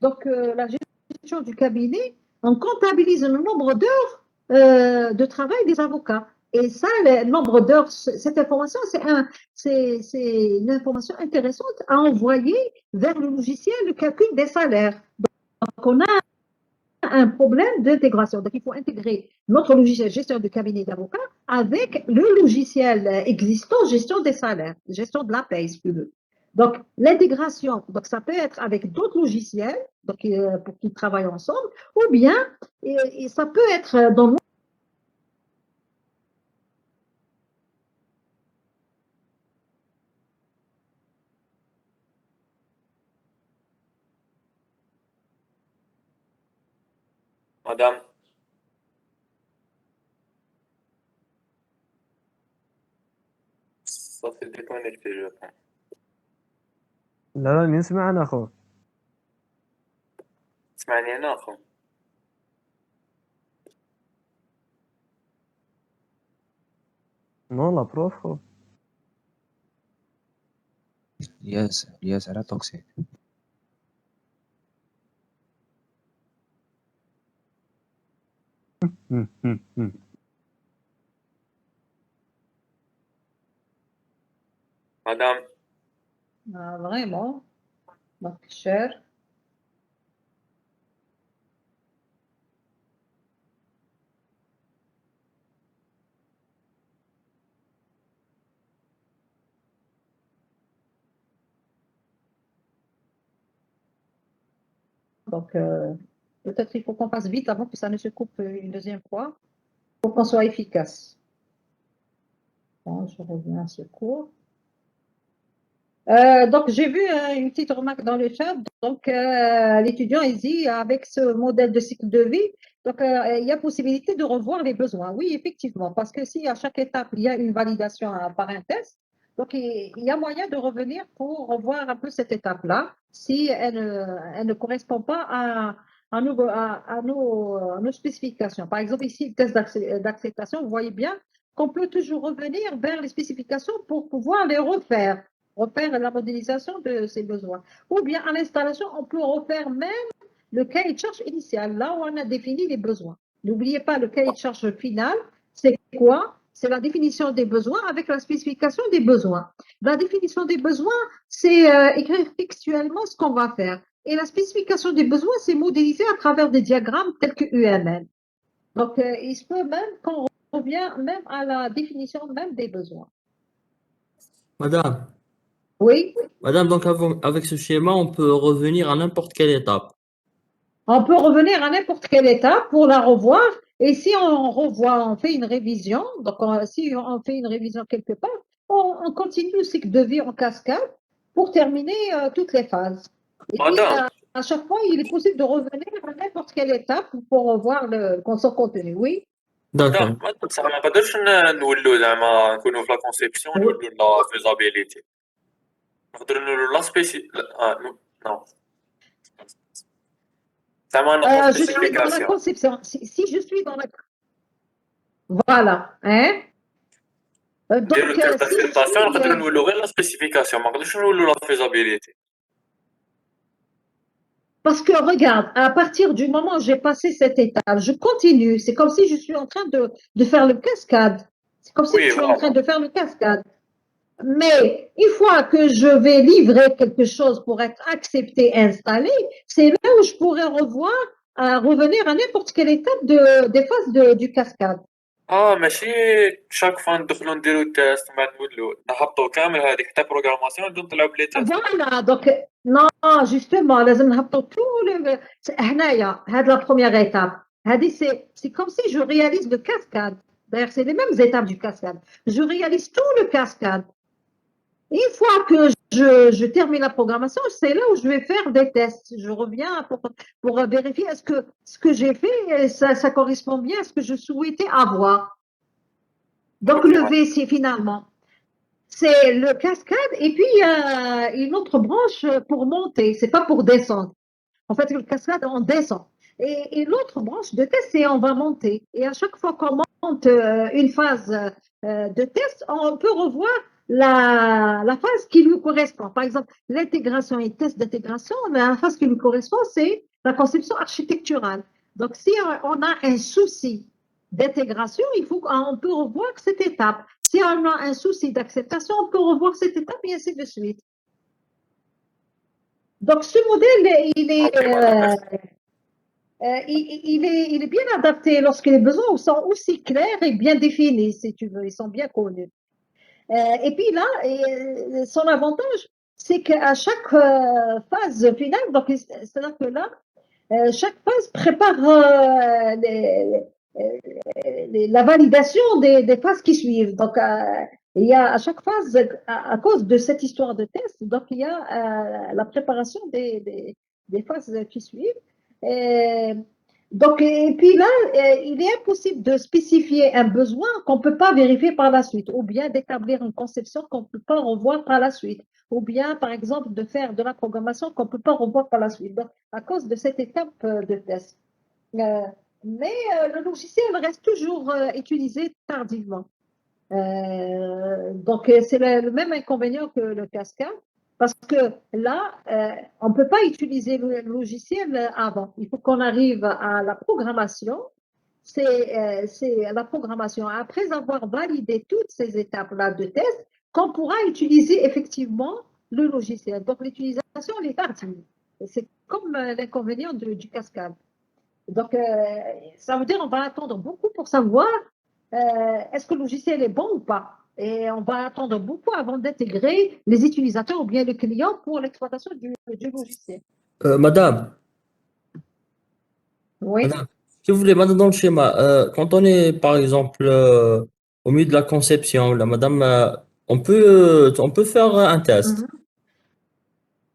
donc la gestion du cabinet, on comptabilise le nombre d'heures de travail des avocats. Et ça, le nombre d'heures, cette information, c'est une information intéressante à envoyer vers le logiciel de calcul des salaires. Donc, on a un problème d'intégration. Donc, il faut intégrer notre logiciel gestion de cabinet d'avocats avec le logiciel existant gestion des salaires, gestion de la paie, si tu veux. Donc, l'intégration, donc ça peut être avec d'autres logiciels donc, pour qu'ils travaillent ensemble, ou bien et ça peut être dans Madame, صوتي déconnecté, je pense. لا لا نسمع أنا أخو. تسمعني أنا أخو؟ Non, la prof. Yes, era toxic. Madame, vraiment. Donc, cher. Donc, peut-être il faut qu'on passe vite avant que ça ne se coupe une deuxième fois pour qu'on soit efficace. Bon, je reviens à ce cours. Donc, j'ai vu une petite remarque dans le chat. Donc, l'étudiant, il dit, avec ce modèle de cycle de vie, donc, il y a possibilité de revoir les besoins. Oui, effectivement, parce que si à chaque étape, il y a une validation par un test, donc, il y a moyen de revenir pour revoir un peu cette étape-là, si elle ne correspond pas à nos spécifications. Par exemple, ici, le test d'acceptation, vous voyez bien qu'on peut toujours revenir vers les spécifications pour pouvoir les refaire. refaire la modélisation de ces besoins. Ou bien à l'installation, on peut refaire même le cahier de charge initial, là où on a défini les besoins. N'oubliez pas, le cahier de charge final, c'est quoi? C'est la définition des besoins avec la spécification des besoins. La définition des besoins, c'est écrire textuellement ce qu'on va faire. Et la spécification des besoins, c'est modélisé à travers des diagrammes tels que UML. Donc, il se peut même qu'on revient même à la définition même des besoins. Madame, Oui, Madame, donc avec ce schéma, on peut revenir à n'importe quelle étape. on peut revenir à n'importe quelle étape pour la revoir. Et si on revoit, on fait une révision, donc si on fait une révision quelque part, on continue le cycle de vie en cascade pour terminer toutes les phases. Et puis, Madame, à chaque fois, il est possible de revenir à n'importe quelle étape pour revoir son contenu. Oui. D'accord. madame, بصح ما نقدرش نولوا زعما نكونوا في لا كونسيبسيون نولوا لا فيزابيليتي نقدروا نولوا لا سبيسي نو زعما نقول Je suis dans la سبيسيفيكاسيون conception. Si je suis dans la... Voilà. Hein? نديروا Donc, si je الانتربريتاسيون نقدروا suis... نولوا غير لا سبيسيفيكاسيون ما نقدرش نولوا لا فيزابيليتي Parce que regarde, à partir du moment où j'ai passé cette étape, je continue. C'est comme si je suis en train de faire le cascade. C'est comme si Oui, je suis en voilà. train de faire le cascade. Mais une fois que je vais livrer quelque chose pour être accepté, installé, c'est là où je pourrais revenir à n'importe quelle étape des phases du cascade. ماشي شاك فوا ندخلوا نديروا التيست من بعد نولوا نهبطوا كامل هذيك حتى بروغراماسيون نبداو نطلعوا بلي تيست Voilà, donc, non, justement, لازم نهبطوا tout هنايا, هاد la première étape. C'est comme si je réalise le cascade. D'ailleurs, c'est les mêmes étapes du cascade. Je réalise tout le cascade. Une fois que je termine la programmation, c'est là où je vais faire des tests. Je reviens pour vérifier est-ce que ce que j'ai fait, ça correspond bien à ce que je souhaitais avoir. Donc, le V, c'est finalement, c'est le cascade et puis il y a une autre branche pour monter. C'est pas pour descendre. En fait, le cascade, on descend. Et l'autre branche de test, c'est on va monter. Et à chaque fois qu'on monte une phase de test, on peut revoir la phase qui lui correspond. Par exemple, l'intégration et test d'intégration, la phase qui lui correspond, c'est la conception architecturale. Donc, si on a un souci d'intégration, on peut revoir cette étape. Si on a un souci d'acceptation, on peut revoir cette étape et ainsi de suite. Donc, ce modèle, il est bien adapté lorsque les besoins sont aussi clairs et bien définis, si tu veux, ils sont bien connus. Et puis là, son avantage, c'est qu'à chaque phase finale, donc c'est-à-dire que là, chaque phase prépare la validation des phases qui suivent. Donc, il y a à chaque phase, à cause de cette histoire de test, donc il y a la préparation des phases qui suivent. Donc, et puis là, il est impossible de spécifier un besoin qu'on ne peut pas vérifier par la suite, ou bien d'établir une conception qu'on ne peut pas revoir par la suite, ou bien, par exemple, de faire de la programmation qu'on ne peut pas revoir par la suite. Donc, à cause de cette étape de test. Mais le logiciel reste toujours utilisé tardivement. Donc, c'est le même inconvénient que le cascade. Parce que là, on ne peut pas utiliser le logiciel avant. Il faut qu'on arrive à la programmation. C'est la programmation. Après avoir validé toutes ces étapes-là de test, qu'on pourra utiliser effectivement le logiciel. Donc, l'utilisation, elle est tardive. C'est comme l'inconvénient du cascade. Donc, ça veut dire qu'on va attendre beaucoup pour savoir est-ce que le logiciel est bon ou pas. Et on va attendre beaucoup avant d'intégrer les utilisateurs ou bien le client pour l'exploitation du logiciel. Madame, Oui. Madame, si vous voulez, maintenant dans le schéma, quand on est par exemple au milieu de la conception, là, Madame, on peut faire un test.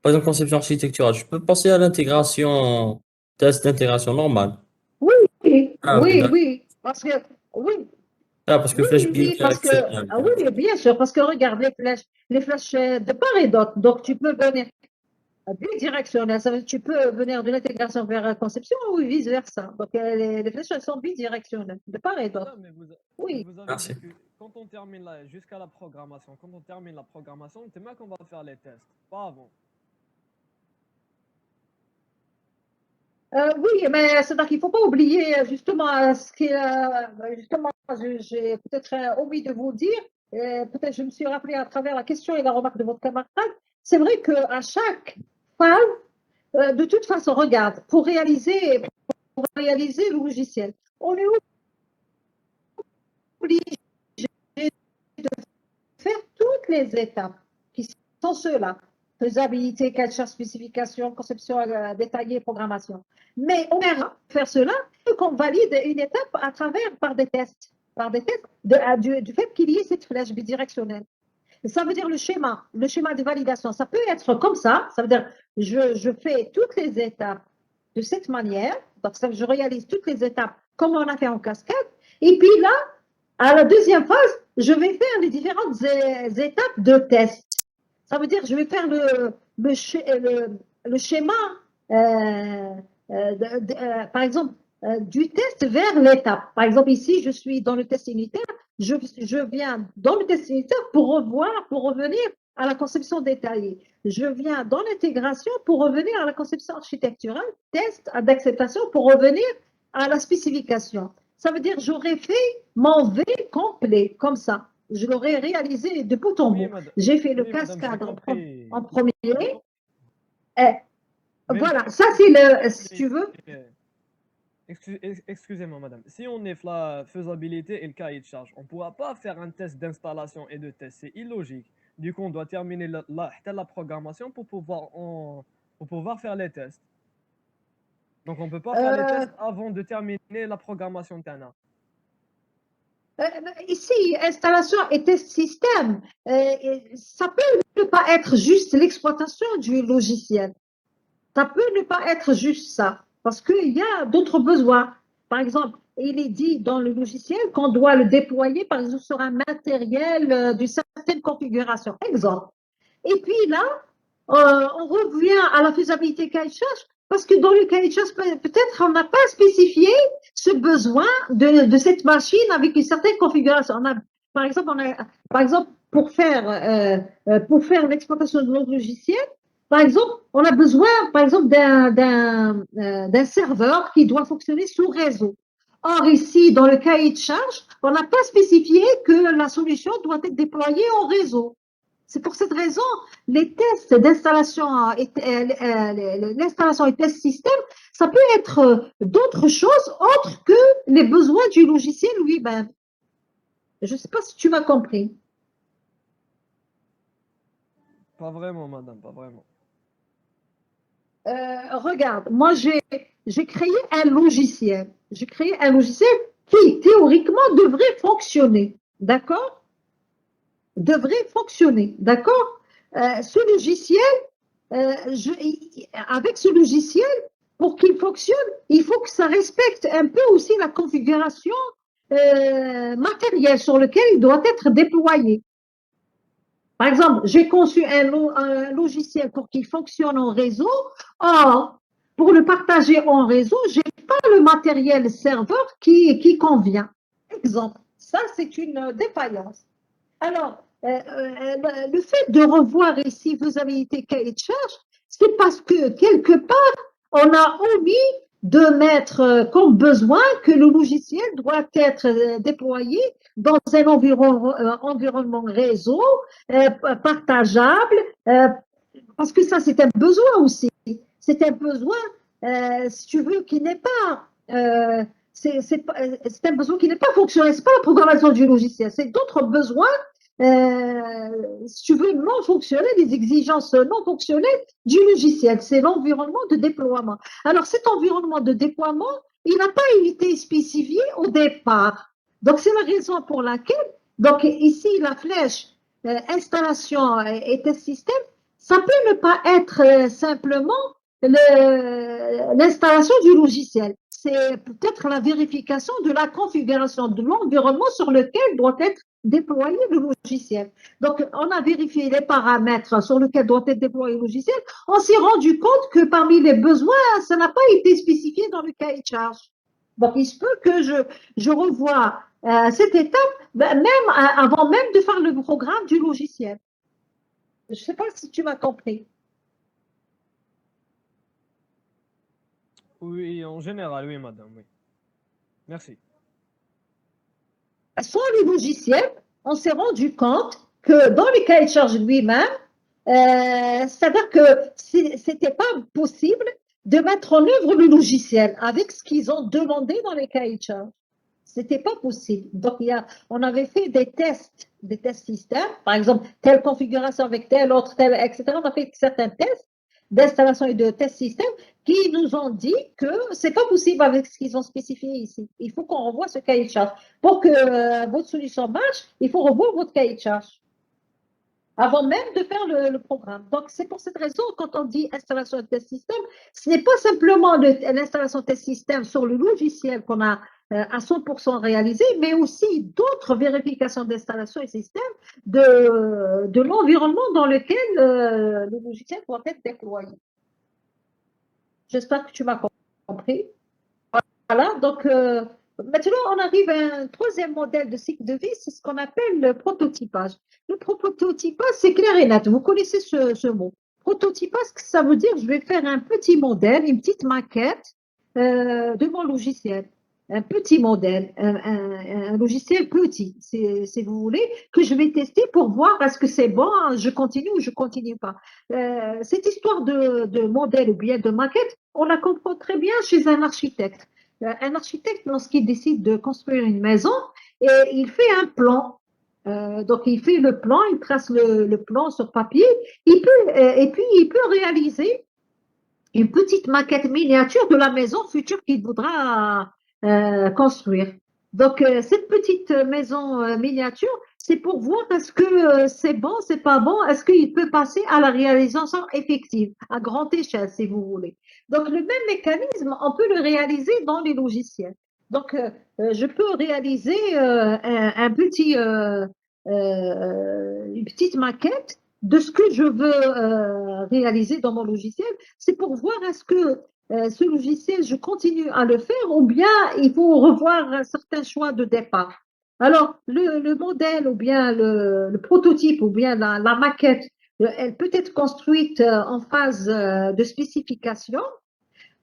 Par exemple, conception architecturale, je peux passer à l'intégration, test d'intégration normale. Oui, Ah, oui, d'accord. oui. Parce que, oui, Parce que FlashBuild, oui, parce que, oui, bien sûr, parce que regarde les flèches de part et d'autre. Donc, tu peux venir. Bidirectionnel, ça veut dire que tu peux venir de l'intégration vers la conception ou vice-versa. Donc, les flèches, elles sont bidirectionnelles, de part et d'autre. Mais Oui. vous avez Merci. dit que quand on termine jusqu'à la programmation, quand on termine la programmation, c'est là qu'on va faire les tests, pas avant. Oui, mais c'est-à-dire qu'il ne faut pas oublier justement ce qui justement, j'ai peut-être omis de vous dire, peut-être je me suis rappelé à travers la question et la remarque de votre camarade, c'est vrai qu'à chaque phase, de toute façon, regarde, pour réaliser le logiciel, on est obligé de faire toutes les étapes qui sont ceux-là. Faisabilité, cahier de charge, spécification, conception détaillée, programmation. Mais on va faire cela qu'on valide une étape à travers par des tests du fait qu'il y ait cette flèche bidirectionnelle. Ça veut dire le schéma de validation. Ça peut être comme ça veut dire je fais toutes les étapes de cette manière, donc je réalise toutes les étapes comme on a fait en cascade, et puis là, à la deuxième phase, je vais faire les différentes étapes de test. Ça veut dire que je vais faire le schéma, par exemple, du test vers l'étape. Par exemple, ici, je suis dans le test unitaire, je viens dans le test unitaire pour revenir à la conception détaillée. Je viens dans l'intégration pour revenir à la conception architecturale, test d'acceptation pour revenir à la spécification. Ça veut dire que j'aurais fait mon V complet, comme ça. Je l'aurais réalisé de bout en bout. J'ai fait le cascade en premier. Voilà, ça c'est le, si tu veux. Excusez-moi, madame. Si on est la faisabilité et le cahier de charge, on ne pourra pas faire un test d'installation et de test. C'est illogique. Du coup, on doit terminer la programmation pour pouvoir faire les tests. Donc, on ne peut pas faire les tests avant de terminer la programmation TANA. Ici, installation et test système, ça peut ne pas être juste l'exploitation du logiciel. Ça peut ne pas être juste ça, parce qu'il y a d'autres besoins. Par exemple, il est dit dans le logiciel qu'on doit le déployer, par exemple, sur un matériel d'une certaine configuration. Exemple. Et puis là, on revient à la faisabilité cahier de charge, parce que dans le cahier de charge, peut-être on n'a pas spécifié ce besoin de cette machine avec une certaine configuration. Par exemple, pour faire l'exploitation de notre logiciel, par exemple, on a besoin, par exemple, d'un serveur qui doit fonctionner sous réseau. Or, ici, dans le cahier de charge, on n'a pas spécifié que la solution doit être déployée en réseau. C'est pour cette raison, les tests d'installation, l'installation et test système, ça peut être d'autres choses autres que les besoins du logiciel lui-même. Je ne sais pas si tu m'as compris. Pas vraiment, madame, pas vraiment. Regarde, moi, j'ai créé un logiciel. J'ai créé un logiciel qui, théoriquement, devrait fonctionner. D'accord? Devrait fonctionner. D'accord? Ce logiciel, avec ce logiciel, pour qu'il fonctionne, il faut que ça respecte un peu aussi la configuration matérielle sur laquelle il doit être déployé. Par exemple, j'ai conçu un logiciel pour qu'il fonctionne en réseau. Or, pour le partager en réseau, je n'ai pas le matériel serveur qui convient. Exemple, ça c'est une défaillance. Alors, le fait de revoir ici faisabilité cahier de charge, c'est parce que quelque part, on a omis de mettre comme besoin que le logiciel doit être déployé dans un environnement réseau, partageable, parce que ça, c'est un besoin aussi. C'est un besoin, si tu veux, qui n'est pas... c'est un besoin qui n'est pas fonctionnel. Ce n'est pas la programmation du logiciel, c'est d'autres besoins, si tu veux, non fonctionnels, des exigences non fonctionnelles du logiciel. C'est l'environnement de déploiement. Alors, cet environnement de déploiement, il n'a pas été spécifié au départ. Donc, c'est la raison pour laquelle, donc ici, la flèche installation et test système, ça peut ne pas être simplement l'installation du logiciel. C'est peut-être la vérification de la configuration de l'environnement sur lequel doit être déployer le logiciel. Donc, on a vérifié les paramètres sur lesquels doit être déployé le logiciel. On s'est rendu compte que parmi les besoins, ça n'a pas été spécifié dans le cahier de charge. Donc, il se peut que je revoie cette étape, même avant même de faire le programme du logiciel. Je ne sais pas si tu m'as compris. Oui, en général, oui, madame, oui. Merci. Sans le logiciel, on s'est rendu compte que dans le cahier de charge lui-même, c'est-à-dire que ce n'était pas possible de mettre en œuvre le logiciel avec ce qu'ils ont demandé dans les cahiers de charge. Ce n'était pas possible. Donc, on avait fait des tests système, par exemple, telle configuration avec telle autre, telle, etc. On a fait certains tests d'installation et de test système qui nous ont dit que c'est pas possible avec ce qu'ils ont spécifié ici. Il faut qu'on revoie ce cahier de charge. Pour que votre solution marche, il faut revoir votre cahier de charge avant même de faire le programme. Donc, c'est pour cette raison, quand on dit installation de test système, ce n'est pas simplement l'installation de test système sur le logiciel qu'on a à 100% réalisé, mais aussi d'autres vérifications d'installation et système de l'environnement dans lequel le logiciel doit être déployé. J'espère que tu m'as compris. Voilà, donc maintenant on arrive à un troisième modèle de cycle de vie, c'est ce qu'on appelle le prototypage. Le prototypage, c'est clair et net, vous connaissez ce mot. Prototypage, ça veut dire je vais faire un petit modèle, une petite maquette de mon logiciel. Un petit modèle, un logiciel petit, si vous voulez, que je vais tester pour voir est-ce que c'est bon, je continue ou je continue pas. Cette histoire de modèle ou bien de maquette, on la comprend très bien chez un architecte. Un architecte, lorsqu'il décide de construire une maison, il fait un plan. Donc, il fait le plan, il trace le plan sur papier, et puis il peut réaliser une petite maquette miniature de la maison future qu'il voudra construire. Donc, cette petite maison miniature, c'est pour voir est-ce que c'est bon, c'est pas bon, est-ce qu'il peut passer à la réalisation effective, à grande échelle, si vous voulez. Donc, le même mécanisme, on peut le réaliser dans les logiciels. Donc, je peux réaliser une petite maquette de ce que je veux réaliser dans mon logiciel. C'est pour voir est-ce que ce logiciel, je continue à le faire ou bien il faut revoir certains choix de départ. Alors, le modèle ou bien le prototype ou bien la maquette, elle peut être construite en phase de spécification,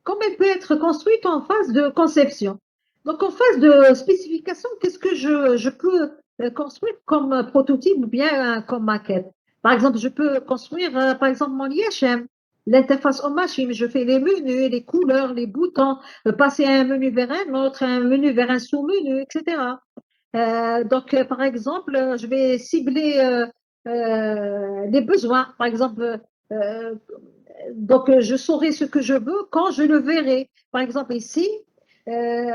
comme elle peut être construite en phase de conception. Donc, en phase de spécification, qu'est-ce que je peux construire comme prototype ou bien comme maquette? Par exemple, je peux construire, par exemple, mon IHM, l'interface en machine. Je fais les menus, les couleurs, les boutons, passer un menu vers un autre, un menu vers un sous-menu, etc. Donc, par exemple, je vais cibler les besoins. Par exemple, donc je saurai ce que je veux quand je le verrai. Par exemple, ici,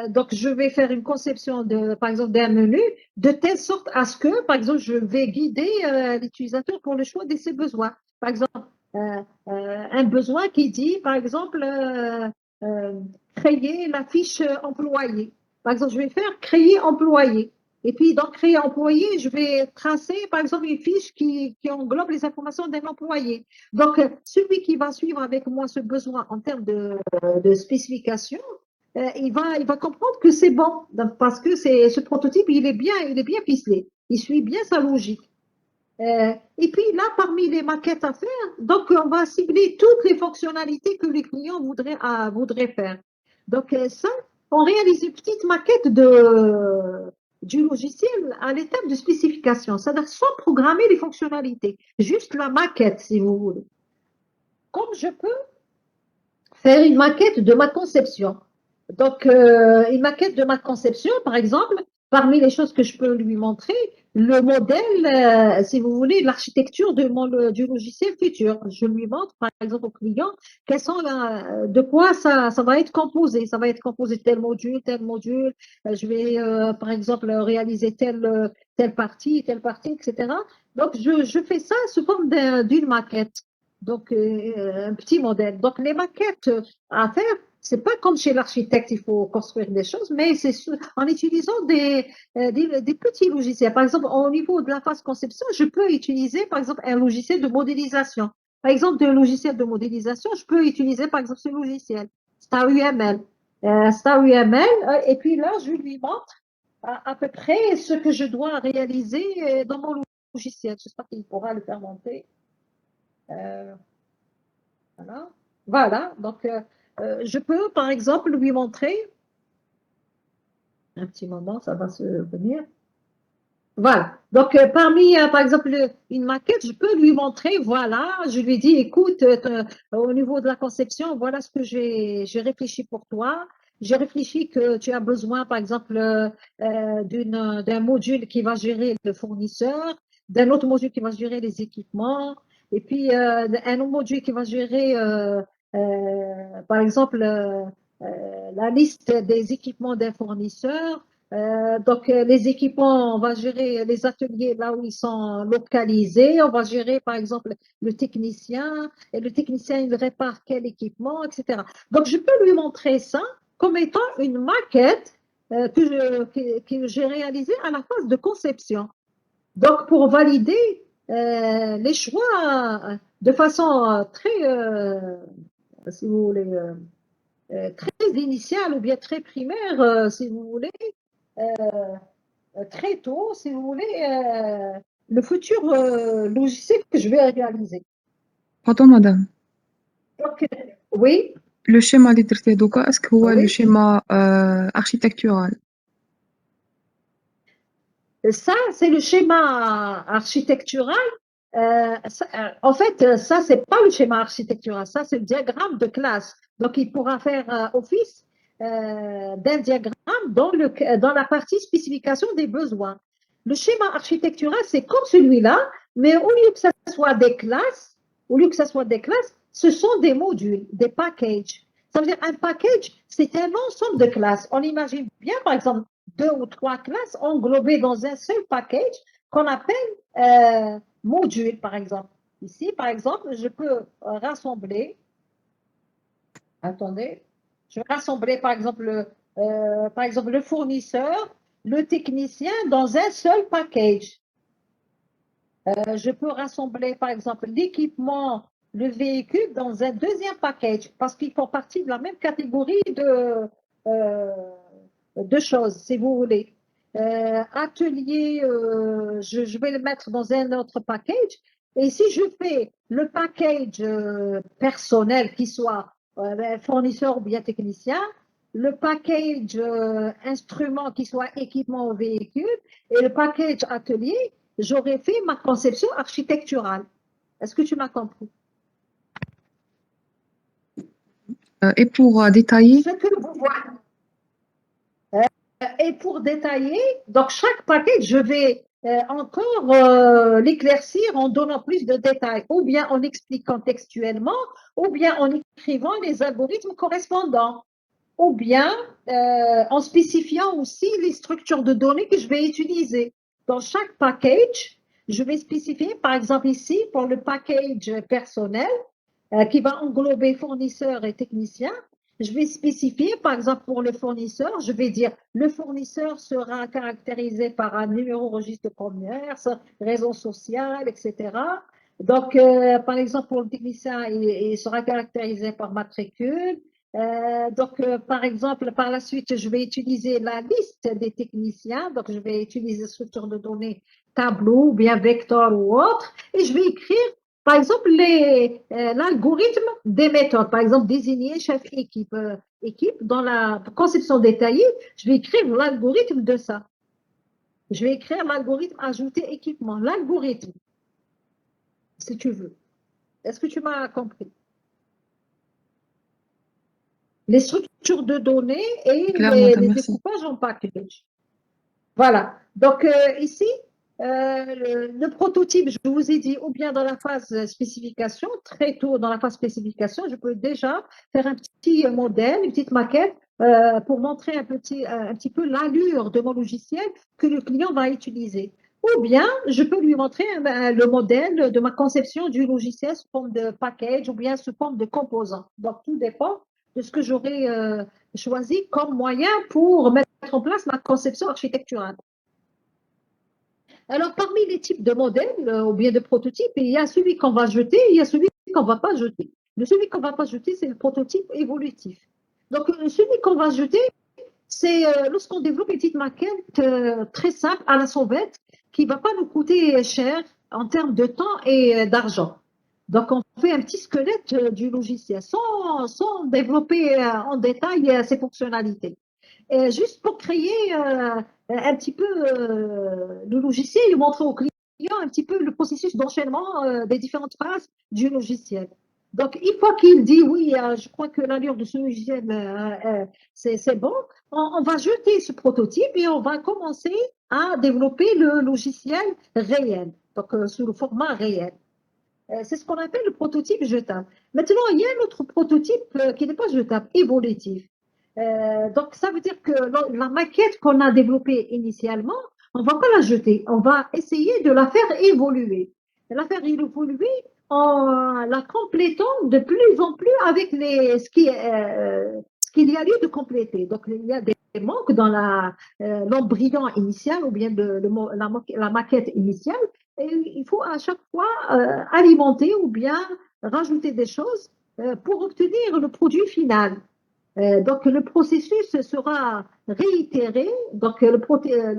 donc je vais faire une conception par exemple, d'un menu de telle sorte à ce que, par exemple, je vais guider l'utilisateur pour le choix de ses besoins. Par exemple, un besoin qui dit, par exemple, créer la fiche employé. Par exemple, je vais faire créer employé. Et puis, dans créer employé, je vais tracer, par exemple, une fiche qui englobe les informations d'un employé. Donc, celui qui va suivre avec moi ce besoin en termes de spécification, il va comprendre que c'est bon, parce que ce prototype, il est bien ficelé. Il suit bien sa logique. Et puis là, parmi les maquettes à faire, donc on va cibler toutes les fonctionnalités que les clients voudraient faire. Donc ça, on réalise une petite maquette du logiciel à l'étape de spécification, c'est-à-dire sans programmer les fonctionnalités, juste la maquette, si vous voulez. Comme je peux faire une maquette de ma conception. Donc, une maquette de ma conception, par exemple, parmi les choses que je peux lui montrer, le modèle, si vous voulez, l'architecture du logiciel futur. Je lui montre, par exemple, au client, de quoi ça va être composé. Ça va être composé de tel module. Je vais, par exemple, réaliser telle partie, etc. Donc, je fais ça sous forme d'une maquette. Donc, un petit modèle. Donc, les maquettes à faire, C'est pas comme chez l'architecte, il faut construire des choses, mais c'est en utilisant des petits logiciels. Par exemple, au niveau de la phase conception, je peux utiliser, par exemple, un logiciel de modélisation. Par exemple, un logiciel de modélisation, je peux utiliser, par exemple, ce logiciel, StarUML. Et puis là, je lui montre à peu près ce que je dois réaliser dans mon logiciel. J'espère qu'il pourra le faire monter. Voilà. Donc, je peux, par exemple, lui montrer. Un petit moment, ça va se venir. Voilà. Donc, parmi, par exemple, une maquette, je peux lui montrer, voilà, je lui dis, écoute, au niveau de la conception, voilà ce que j'ai réfléchi pour toi. J'ai réfléchi que tu as besoin, par exemple, d'un module qui va gérer le fournisseur, d'un autre module qui va gérer les équipements, et puis un autre module qui va gérer, par exemple, la liste des équipements d'un fournisseur. Donc, les équipements, on va gérer les ateliers là où ils sont localisés. On va gérer, par exemple, le technicien. Et le technicien, il répare quel équipement, etc. Donc, je peux lui montrer ça comme étant une maquette que j'ai réalisée à la phase de conception. Donc, pour valider les choix de façon très, si vous voulez, très initiale ou bien très primaire, si vous voulez, très tôt, si vous voulez, le futur logiciel que je vais réaliser. Pardon, madame. Donc, oui. Le schéma اللي درتيه دوكا اسك هو Oui. le schéma architectural. Ça, c'est le schéma architectural. En fait, ça, c'est pas le schéma architectural, ça, c'est le diagramme de classe. Donc, il pourra faire office d'un diagramme dans la partie spécification des besoins. Le schéma architectural, c'est comme celui-là, mais au lieu que ça soit des classes, ce sont des modules, des packages. Ça veut dire un package, c'est un ensemble de classes. On imagine bien, par exemple, 2 ou 3 classes englobées dans un seul package qu'on appelle module, par exemple. Ici, par exemple, je peux rassembler, attendez, je vais rassembler, par exemple, le fournisseur, le technicien dans un seul package. Je peux rassembler, par exemple, l'équipement, le véhicule dans un deuxième package parce qu'ils font partie de la même catégorie de choses, si vous voulez. Atelier, je vais le mettre dans un autre package. Et si je fais le package personnel, qui soit fournisseur ou bien technicien, le package instrument, qui soit équipement au véhicule, et le package atelier, j'aurais fait ma conception architecturale. Est-ce que tu m'as compris? Et pour détailler, Ce que vous voyez. Et pour détailler, donc chaque package, je vais encore l'éclaircir en donnant plus de détails, ou bien en expliquant textuellement, ou bien en écrivant les algorithmes correspondants, ou bien en spécifiant aussi les structures de données que je vais utiliser. Dans chaque package, je vais spécifier, par exemple ici, pour le package personnel, qui va englober fournisseurs et techniciens, je vais spécifier, par exemple, pour le fournisseur, je vais dire le fournisseur sera caractérisé par un numéro registre de commerce, raison sociale, etc. Donc, par exemple, pour le technicien, il sera caractérisé par matricule. Donc, par exemple, par la suite, je vais utiliser la liste des techniciens. Donc, je vais utiliser structure de données tableau ou bien vecteur ou autre. Et je vais écrire, par exemple, l'algorithme des méthodes. Par exemple, désigner chef équipe. Dans la conception détaillée, je vais écrire l'algorithme de ça. Je vais écrire l'algorithme ajouter équipement. L'algorithme, si tu veux. Est-ce que tu m'as compris? Les structures de données et les découpages en package. Voilà. Donc, ici, le prototype, je vous ai dit, ou bien dans la phase spécification, très tôt dans la phase spécification, je peux déjà faire un petit modèle, une petite maquette pour montrer un petit peu l'allure de mon logiciel que le client va utiliser. Ou bien, je peux lui montrer le modèle de ma conception du logiciel sous forme de package ou bien sous forme de composants. Donc, tout dépend de ce que j'aurais choisi comme moyen pour mettre en place ma conception architecturale. Alors, parmi les types de modèles ou bien de prototypes, il y a celui qu'on va jeter, il y a celui qu'on ne va pas jeter. Celui qu'on ne va pas jeter, c'est le prototype évolutif. Donc, celui qu'on va jeter, c'est lorsqu'on développe une petite maquette très simple à la sauvette qui ne va pas nous coûter cher en termes de temps et d'argent. Donc, on fait un petit squelette du logiciel sans développer en détail ses fonctionnalités. Et juste pour créer un petit peu le logiciel et montrer au client un petit peu le processus d'enchaînement des différentes phases du logiciel. Donc, une fois qu'il dit oui, je crois que l'allure de ce logiciel, c'est bon, on va jeter ce prototype et on va commencer à développer le logiciel réel, donc sous le format réel. C'est ce qu'on appelle le prototype jetable. Maintenant, il y a un autre prototype qui n'est pas jetable, évolutif. Donc, ça veut dire que la maquette qu'on a développée initialement, on ne va pas la jeter, on va essayer de la faire évoluer. La faire évoluer en la complétant de plus en plus avec ce qu'il y a lieu de compléter. Donc, il y a des manques dans l'embryon initial ou bien la maquette initiale. Et il faut à chaque fois alimenter ou bien rajouter des choses pour obtenir le produit final. Donc, le processus sera réitéré. Donc, le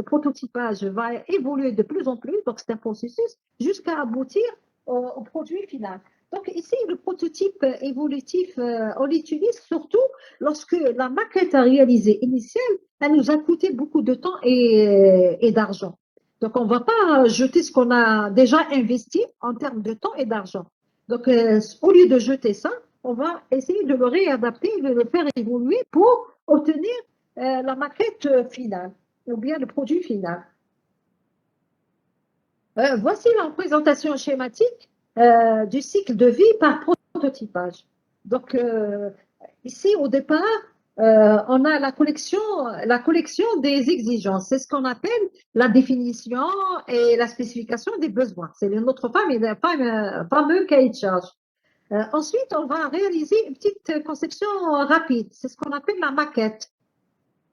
prototypage va évoluer de plus en plus. Donc, c'est un processus jusqu'à aboutir au produit final. Donc, ici, le prototype évolutif, on l'utilise surtout lorsque la maquette à réaliser initiale, elle nous a coûté beaucoup de temps et d'argent. Donc, on ne va pas jeter ce qu'on a déjà investi en termes de temps et d'argent. Donc, au lieu de jeter ça, on va essayer de le réadapter, de le faire évoluer pour obtenir la maquette finale, ou bien le produit final. Voici la représentation schématique du cycle de vie par prototypage. Donc, ici, au départ, on a la collection des exigences. C'est ce qu'on appelle la définition et la spécification des besoins. C'est notre fameux cahier de charge. Ensuite, on va réaliser une petite conception rapide. C'est ce qu'on appelle la maquette.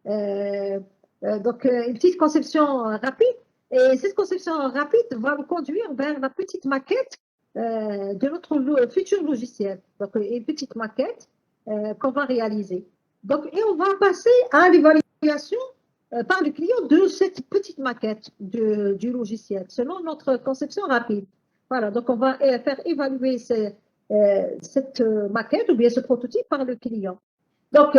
Donc, une petite conception rapide. Et cette conception rapide va nous conduire vers la petite maquette de notre futur logiciel. Donc, une petite maquette qu'on va réaliser. Donc, et on va passer à l'évaluation par le client de cette petite maquette du logiciel, selon notre conception rapide. Voilà, donc on va faire évaluer cette maquette ou bien ce prototype par le client. Donc,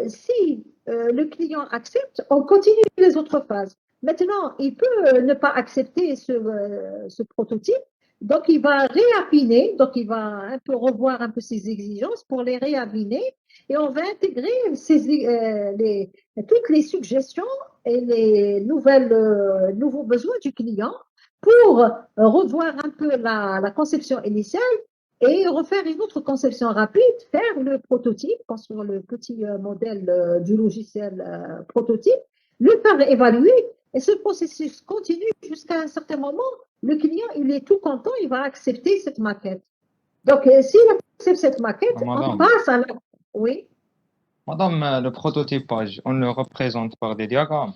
si le client accepte, on continue les autres phases. Maintenant, il peut ne pas accepter ce prototype, donc il va réaffiner, donc il va un peu revoir un peu ses exigences pour les réaffiner et on va intégrer toutes les suggestions et les nouveaux besoins du client pour revoir un peu la conception initiale et refaire une autre conception rapide, faire le prototype, construire le petit modèle du logiciel prototype, le faire évaluer, et ce processus continue jusqu'à un certain moment. Le client, il est tout content, il va accepter cette maquette. Donc, s'il accepte cette maquette, on passe à la... Oui. Madame, le prototypage, on le représente par des diagrammes.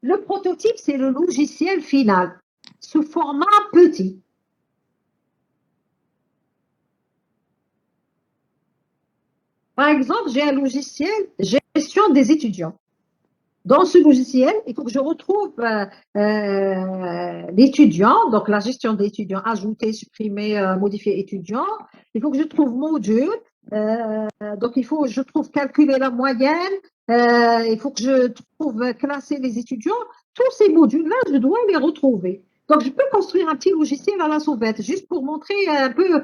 Le prototype, c'est le logiciel final, sous format petit. Par exemple, j'ai un logiciel gestion des étudiants. Dans ce logiciel, il faut que je retrouve l'étudiant, donc la gestion d'étudiants, ajouter, supprimer, modifier étudiant. Il faut que je trouve module, donc il faut que je trouve calculer la moyenne, il faut que je trouve classer les étudiants. Tous ces modules-là, je dois les retrouver. Donc, je peux construire un petit logiciel à la sauvette, juste pour montrer un peu,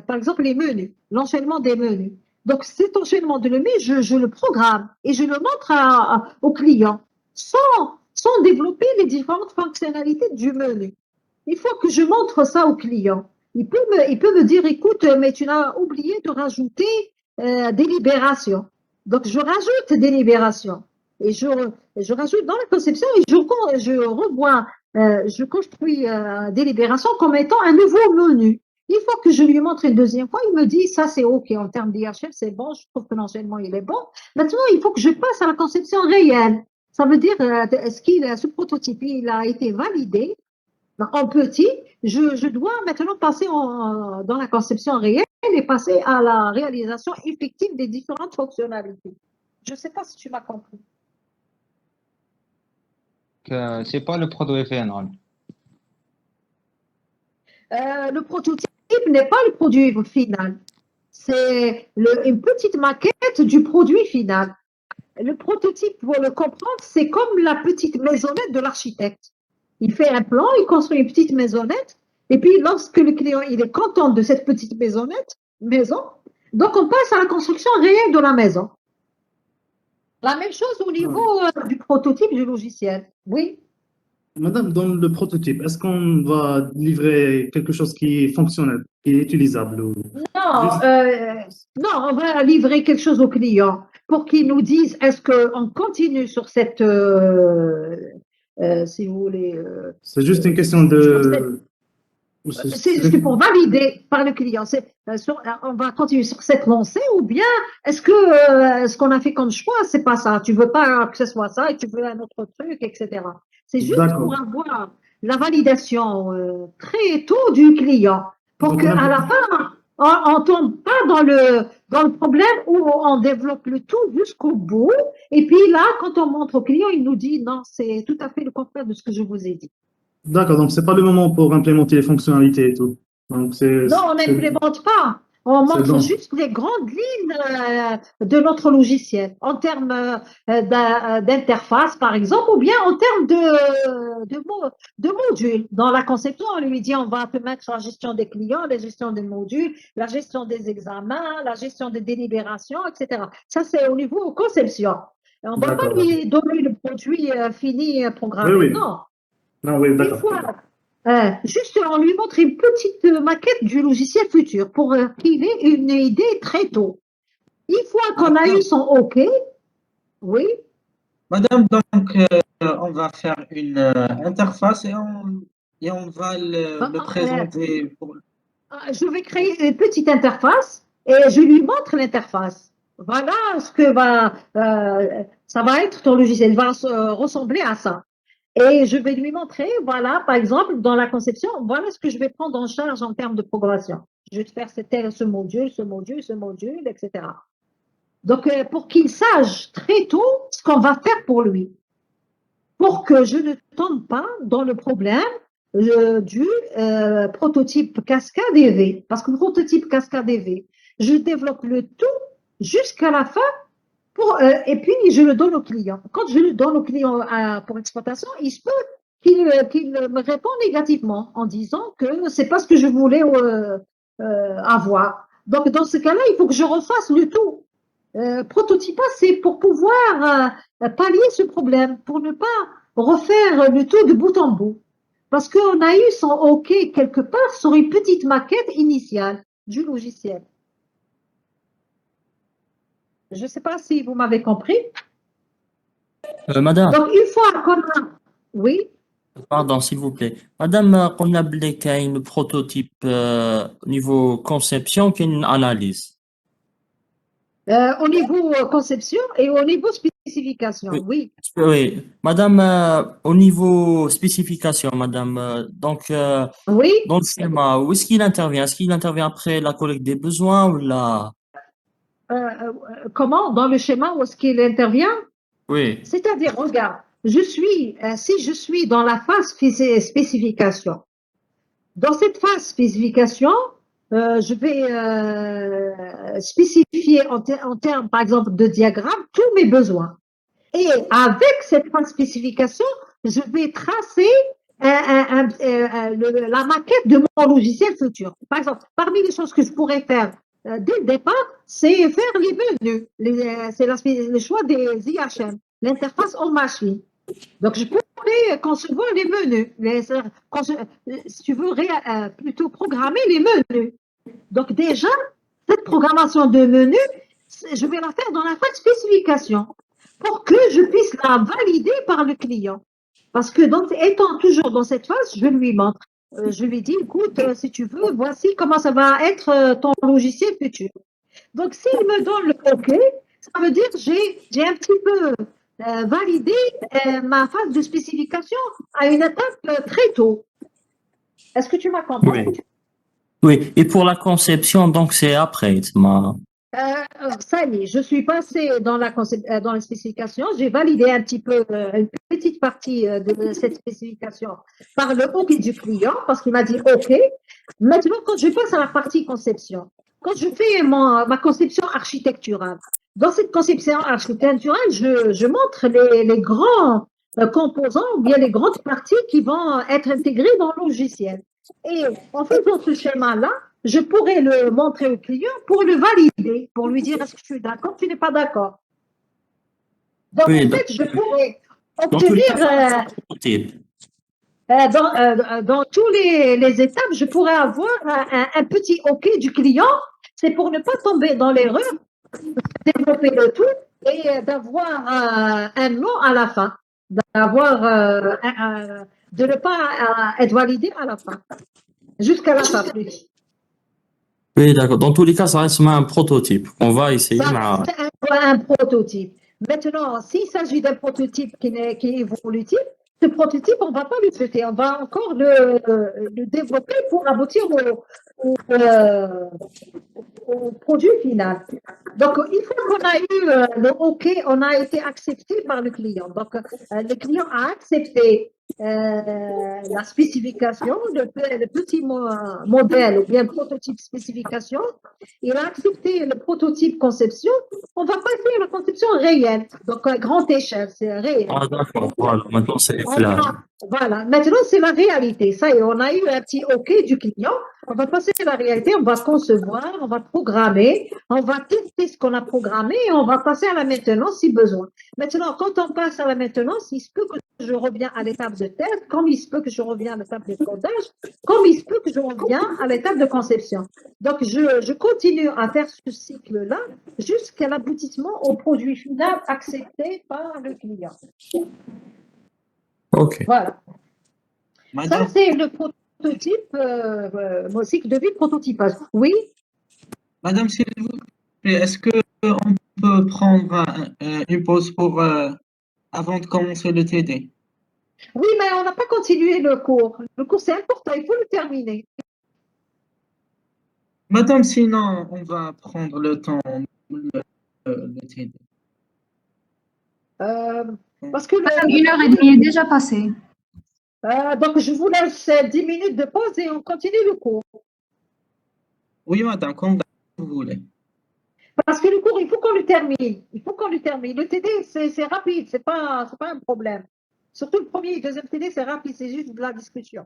par exemple, les menus, l'enchaînement des menus. Donc, cet enchaînement de menus, je le programme et je le montre au client sans développer les différentes fonctionnalités du menu. Il faut que je montre ça au client. Il peut me dire, écoute, mais tu as oublié de rajouter délibération. Donc, je rajoute délibération et je rajoute dans la conception et je construis délibération comme étant un nouveau menu. Une fois que je lui montre une deuxième fois, il me dit, ça c'est OK en termes d'IHF, c'est bon, je trouve que l'enchaînement il est bon. Maintenant, il faut que je passe à la conception réelle. Ça veut dire, ce prototype, il a été validé en petit. Je dois maintenant passer dans la conception réelle et passer à la réalisation effective des différentes fonctionnalités. Je ne sais pas si tu m'as compris. C'est pas le produit final. Le prototype n'est pas le produit final. C'est une petite maquette du produit final. Le prototype, pour le comprendre, c'est comme la petite maisonnette de l'architecte. Il fait un plan, il construit une petite maisonnette, et puis lorsque le client il est content de cette petite maison, donc on passe à la construction réelle de la maison. La même chose au niveau du prototype du logiciel. Oui. Madame, dans le prototype, est-ce qu'on va livrer quelque chose qui est fonctionnel, qui est utilisable Non, on va livrer quelque chose au client pour qu'il nous dise est-ce qu'on continue sur cette, si vous voulez. C'est juste une question de. C'est pour valider par le client. On va continuer sur cette lancée ou bien est-ce que ce qu'on a fait comme choix, c'est pas ça. Tu veux pas que ce soit ça et tu veux un autre truc, etc. C'est juste pour avoir la validation très tôt du client pour qu'à la fin, on ne tombe pas dans le problème où on développe le tout jusqu'au bout. Et puis là, quand on montre au client, il nous dit non, c'est tout à fait le contraire de ce que je vous ai dit. D'accord, donc c'est pas le moment pour implémenter les fonctionnalités et tout. Donc non, on n'implémente pas. On montre juste les grandes lignes de notre logiciel en termes d'interface, par exemple, ou bien en termes de modules. Dans la conception, on lui dit on va te mettre la gestion des clients, la gestion des modules, la gestion des examens, la gestion des délibérations, etc. Ça, c'est au niveau conception. On ne va pas lui donner le produit fini programmé. Oui. Non. Non, oui, d'accord. Juste, on lui montre une petite maquette du logiciel futur pour qu'il ait une idée très tôt. Une fois qu'on a eu son OK, oui. Madame, donc, on va faire une interface et on va le présenter. Je vais créer une petite interface et je lui montre l'interface. Voilà ce que ça va être ton logiciel. Il va ressembler à ça. Et je vais lui montrer, voilà, par exemple, dans la conception, voilà ce que je vais prendre en charge en termes de programmation. Je vais te faire ce module, etc. Donc, pour qu'il sache très tôt ce qu'on va faire pour lui. Pour que je ne tombe pas dans le problème du prototype cascade EV. Parce que le prototype cascade EV, je développe le tout jusqu'à la fin. Et puis, je le donne au client. Quand je le donne au client pour exploitation, il se peut qu'il me réponde négativement en disant que c'est pas ce que je voulais avoir. Donc, dans ce cas-là, il faut que je refasse le tout. Prototypage, c'est pour pouvoir pallier ce problème, pour ne pas refaire le tout de bout en bout. Parce qu'on a eu son OK quelque part sur une petite maquette initiale du logiciel. Je ne sais pas si vous m'avez compris. Madame. Donc, une fois qu'on a... Oui. Pardon, s'il vous plaît. Madame, on a un prototype au niveau conception qui est une analyse. Au niveau conception et au niveau spécification, oui. Oui. Madame, au niveau spécification, madame, donc, oui. dans le schéma, où est-ce qu'il intervient? Est-ce qu'il intervient après la collecte des besoins ou la... Comment? Dans le schéma, où est-ce qu'il intervient? Oui. C'est-à-dire, regarde, si je suis dans la phase spécification, dans cette phase spécification, je vais spécifier en termes, par exemple, de diagramme, tous mes besoins. Et avec cette phase spécification, je vais tracer la maquette de mon logiciel futur. Par exemple, parmi les choses que je pourrais faire dès le départ, c'est faire les menus. C'est le choix des IHM, l'interface en machine. Donc, je pourrais concevoir les menus. Si tu veux plutôt programmer les menus. Donc, déjà, cette programmation de menus, je vais la faire dans la phase spécification pour que je puisse la valider par le client. Parce que, étant toujours dans cette phase, je lui montre. Je lui dis, écoute, si tu veux, voici comment ça va être ton logiciel futur. Donc, s'il me donne le OK, ça veut dire que j'ai un petit peu validé ma phase de spécification à une étape très tôt. Est-ce que tu m'as compris? Oui. Oui, et pour la conception, donc c'est après. Ça y est, je suis passée dans dans la spécification, j'ai validé un petit peu une petite partie de cette spécification par le OK du client parce qu'il m'a dit OK. Maintenant, quand je passe à la partie conception, quand je fais ma conception architecturale, dans cette conception architecturale, je montre les grands composants ou bien les grandes parties qui vont être intégrées dans le logiciel. Et en faisant ce schéma-là, je pourrais le montrer au client pour le valider, pour lui dire est-ce que tu es d'accord, tu n'es pas d'accord. Donc, Oui, en fait, je pourrais dans tous les obtenir, cas, c'est un prototype. dans tous les étapes, je pourrais avoir un petit OK du client. C'est pour ne pas tomber dans l'erreur, développer le tout et d'avoir un non à la fin, de ne pas être validé à la fin, jusqu'à la fin plus. Oui, d'accord. Dans tous les cas, ça reste un prototype. On va essayer. Ça, c'est un prototype. Maintenant, s'il s'agit d'un prototype qui est évolutif, ce prototype, on ne va pas le traiter, on va encore le développer pour aboutir au produit final. Donc, une fois qu'on a eu le OK, on a été accepté par le client. Donc, le client a accepté la spécification, le petit modèle ou bien prototype spécification. Il a accepté le prototype conception. On va passer à la conception réelle. Donc, à grande échelle, c'est réel. Ah, d'accord. Voilà. Maintenant, c'est clair. Voilà. Maintenant, c'est la réalité. Ça y est, on a eu un petit OK du client. On va passer à la réalité. On va concevoir, on va programmer, on va tester ce qu'on a programmé et on va passer à la maintenance si besoin. Maintenant, quand on passe à la maintenance, il se peut que je reviens à l'étape de test, comme il se peut que je reviens à l'étape de codage, comme il se peut que je reviens à l'étape de conception. Donc, je continue à faire ce cycle-là jusqu'à l'aboutissement au produit final accepté par le client. OK. Voilà. Madame, Ça, c'est le prototype, mon cycle de vie de prototypage. Oui? Madame, s'il vous plaît, est-ce qu'on peut prendre une pause avant de commencer le TD? Oui, mais on n'a pas continué le cours. Le cours, c'est important, il faut le terminer. Madame, sinon, on va prendre le temps, le TD. Parce que Madame, 1h30 est déjà passée. donc, je vous laisse 10 minutes de pause et on continue le cours. Oui, madame, comme vous voulez. Parce que le cours, il faut qu'on le termine. Il faut qu'on le termine. Le TD, c'est rapide, c'est pas un problème. Surtout le premier et le deuxième TD, c'est rapide, c'est juste de la discussion.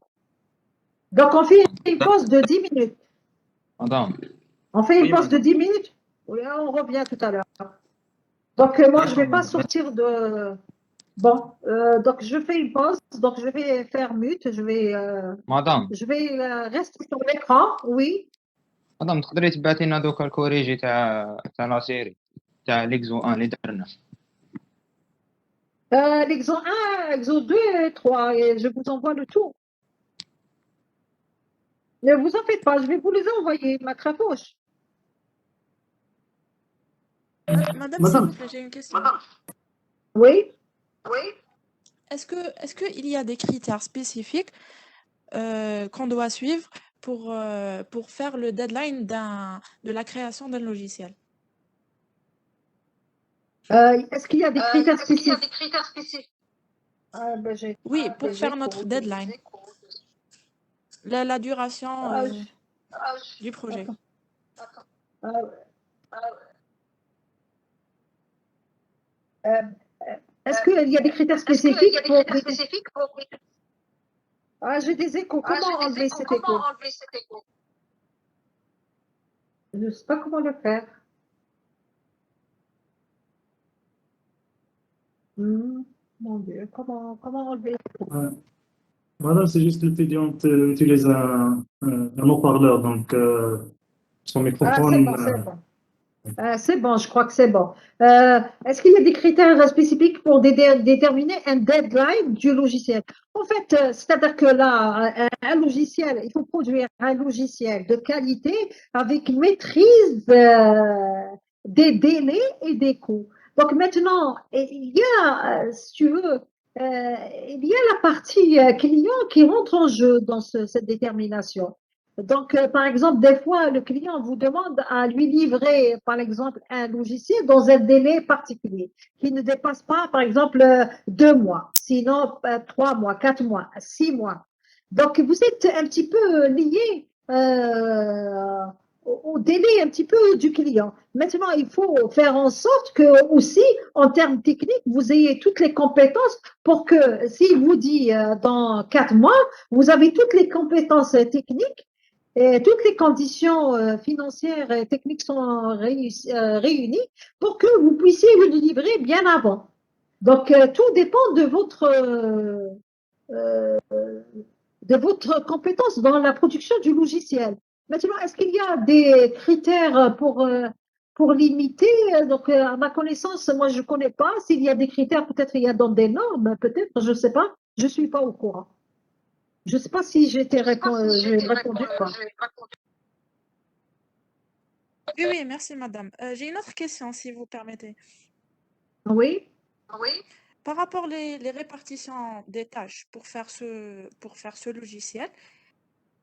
Donc, on fait une pause de 10 minutes. Madame, On fait une Oui, pause de madame. 10 minutes. Oui, on revient tout à l'heure. Donc, moi, je ne vais pas sortir de... Bon, donc je fais une pause. Donc, je vais faire mute. Je vais rester sur l'écran. Oui. مدام تقدري تبعتي لنا دوكا الكوريجي تاع لا سيري تاع ليكزو 1 اللي درنا. L'exo 1, l'exo 2 et 3. Et je vous envoie le tout. Ne vous en faites pas, je vais vous les envoyer, ma trafouche. Madame, s'il vous plaît, j'ai une question. Oui. Est-ce qu'il y a des critères spécifiques qu'on doit suivre pour faire le deadline de la création d'un logiciel? Est-ce qu'il y a des critères spécifiques? Oui, pour faire notre deadline. La duration du projet. Est-ce qu'il y a des critères spécifiques pour... Ah, j'ai des échos. Comment enlever cet écho? Je ne sais pas comment le faire. Mon Dieu, comment enlever l'écho? Voilà, c'est juste l'étudiant utilise un haut-parleur, donc son microphone. C'est bon, je crois que c'est bon. Est-ce qu'il y a des critères spécifiques pour déterminer un deadline du logiciel? En fait, c'est-à-dire que là, un logiciel il faut produire un logiciel de qualité avec maîtrise des délais et des coûts. Donc maintenant, il y a, si tu veux, il y a la partie client qui rentre en jeu dans cette détermination. Donc, par exemple, des fois, le client vous demande à lui livrer, par exemple, un logiciel dans un délai particulier qui ne dépasse pas, par exemple, 2 mois, sinon 3 mois, 4 mois, 6 mois. Donc, vous êtes un petit peu lié au délai un petit peu du client. Maintenant, il faut faire en sorte que aussi, en termes techniques, vous ayez toutes les compétences pour que, s'il vous dit dans 4 mois, vous avez toutes les compétences techniques et toutes les conditions financières et techniques sont réunies pour que vous puissiez le livrer bien avant. Donc, tout dépend de votre compétence dans la production du logiciel. Maintenant, est-ce qu'il y a des critères pour limiter? Donc, à ma connaissance, moi, je ne connais pas. S'il y a des critères, peut-être il y a dans des normes, peut-être, je ne sais pas. Je ne suis pas au courant. Je ne sais pas si j'ai répondu ou pas. Oui, oui, merci, madame. J'ai une autre question, si vous permettez. Oui. Par rapport aux les répartitions des tâches pour faire ce logiciel,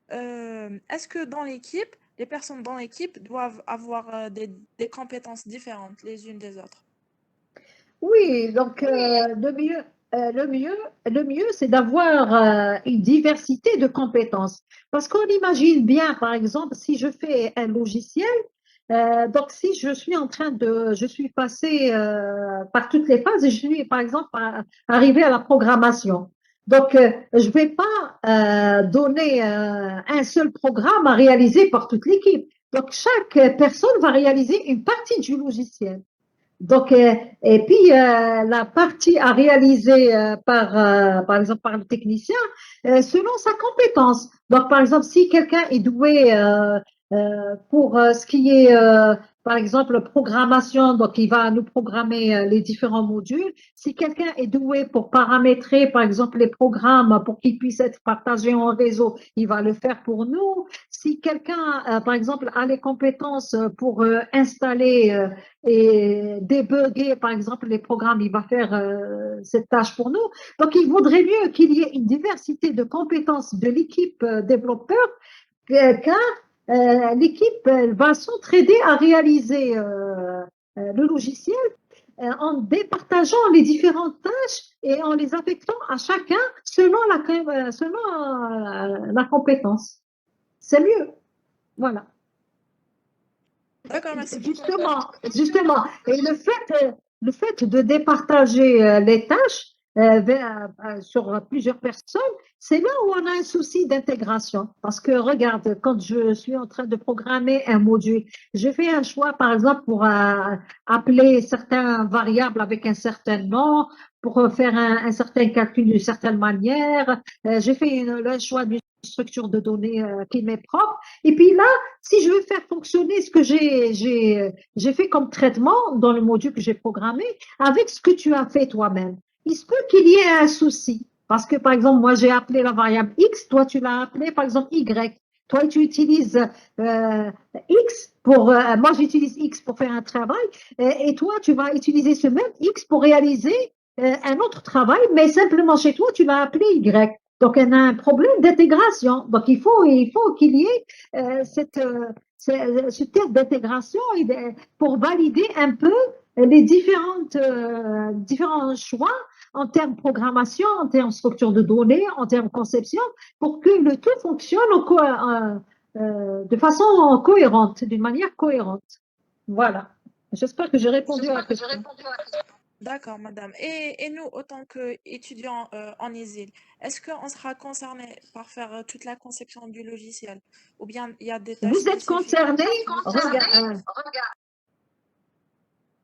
est-ce que dans l'équipe, les personnes dans l'équipe doivent avoir des compétences différentes les unes des autres? Oui, donc le mieux, c'est d'avoir une diversité de compétences. Parce qu'on imagine bien, par exemple, si je fais un logiciel, donc si je suis passée par toutes les phases et je suis, par exemple, arrivée à la programmation. Donc, je ne vais pas donner un seul programme à réaliser par toute l'équipe. Donc, chaque personne va réaliser une partie du logiciel. Donc, et puis la partie à réaliser par exemple par le technicien, selon sa compétence. Donc, par exemple, si quelqu'un est doué pour ce qui est, par exemple, programmation, donc il va nous programmer les différents modules. Si quelqu'un est doué pour paramétrer, par exemple, les programmes pour qu'ils puissent être partagés en réseau, il va le faire pour nous. Si quelqu'un, par exemple, a les compétences pour installer et débugger, par exemple, les programmes, il va faire cette tâche pour nous. Donc, il vaudrait mieux qu'il y ait une diversité de compétences de l'équipe développeur, car l'équipe va s'entraider à réaliser le logiciel en départageant les différentes tâches et en les affectant à chacun selon la compétence. C'est mieux. Voilà. D'accord, merci. Justement. Et le fait de départager les tâches sur plusieurs personnes, c'est là où on a un souci d'intégration. Parce que regarde, quand je suis en train de programmer un module, je fais un choix, par exemple, pour appeler certaines variables avec un certain nom, pour faire un certain calcul d'une certaine manière. J'ai fait le choix d'une structure de données qui m'est propre. Et puis là, si je veux faire fonctionner ce que j'ai fait comme traitement dans le module que j'ai programmé, avec ce que tu as fait toi-même, il se peut qu'il y ait un souci. Parce que, par exemple, moi, j'ai appelé la variable X, toi, tu l'as appelé, par exemple, Y. Toi, tu utilises X pour… moi, j'utilise X pour faire un travail et toi, tu vas utiliser ce même X pour réaliser un autre travail, mais simplement chez toi, tu l'as appelé Y. Donc, on a un problème d'intégration. Donc, il faut qu'il y ait ce test d'intégration pour valider un peu les différents choix en termes programmation, en termes structure de données, en termes conception, pour que le tout fonctionne de façon cohérente, d'une manière cohérente. Voilà. J'espère que j'ai répondu à la question. D'accord, madame. Et nous, autant qu'étudiants en ISIL, est-ce qu'on sera concerné par faire toute la conception du logiciel? Ou bien il y a des tâches Vous êtes spécifiques? concerné?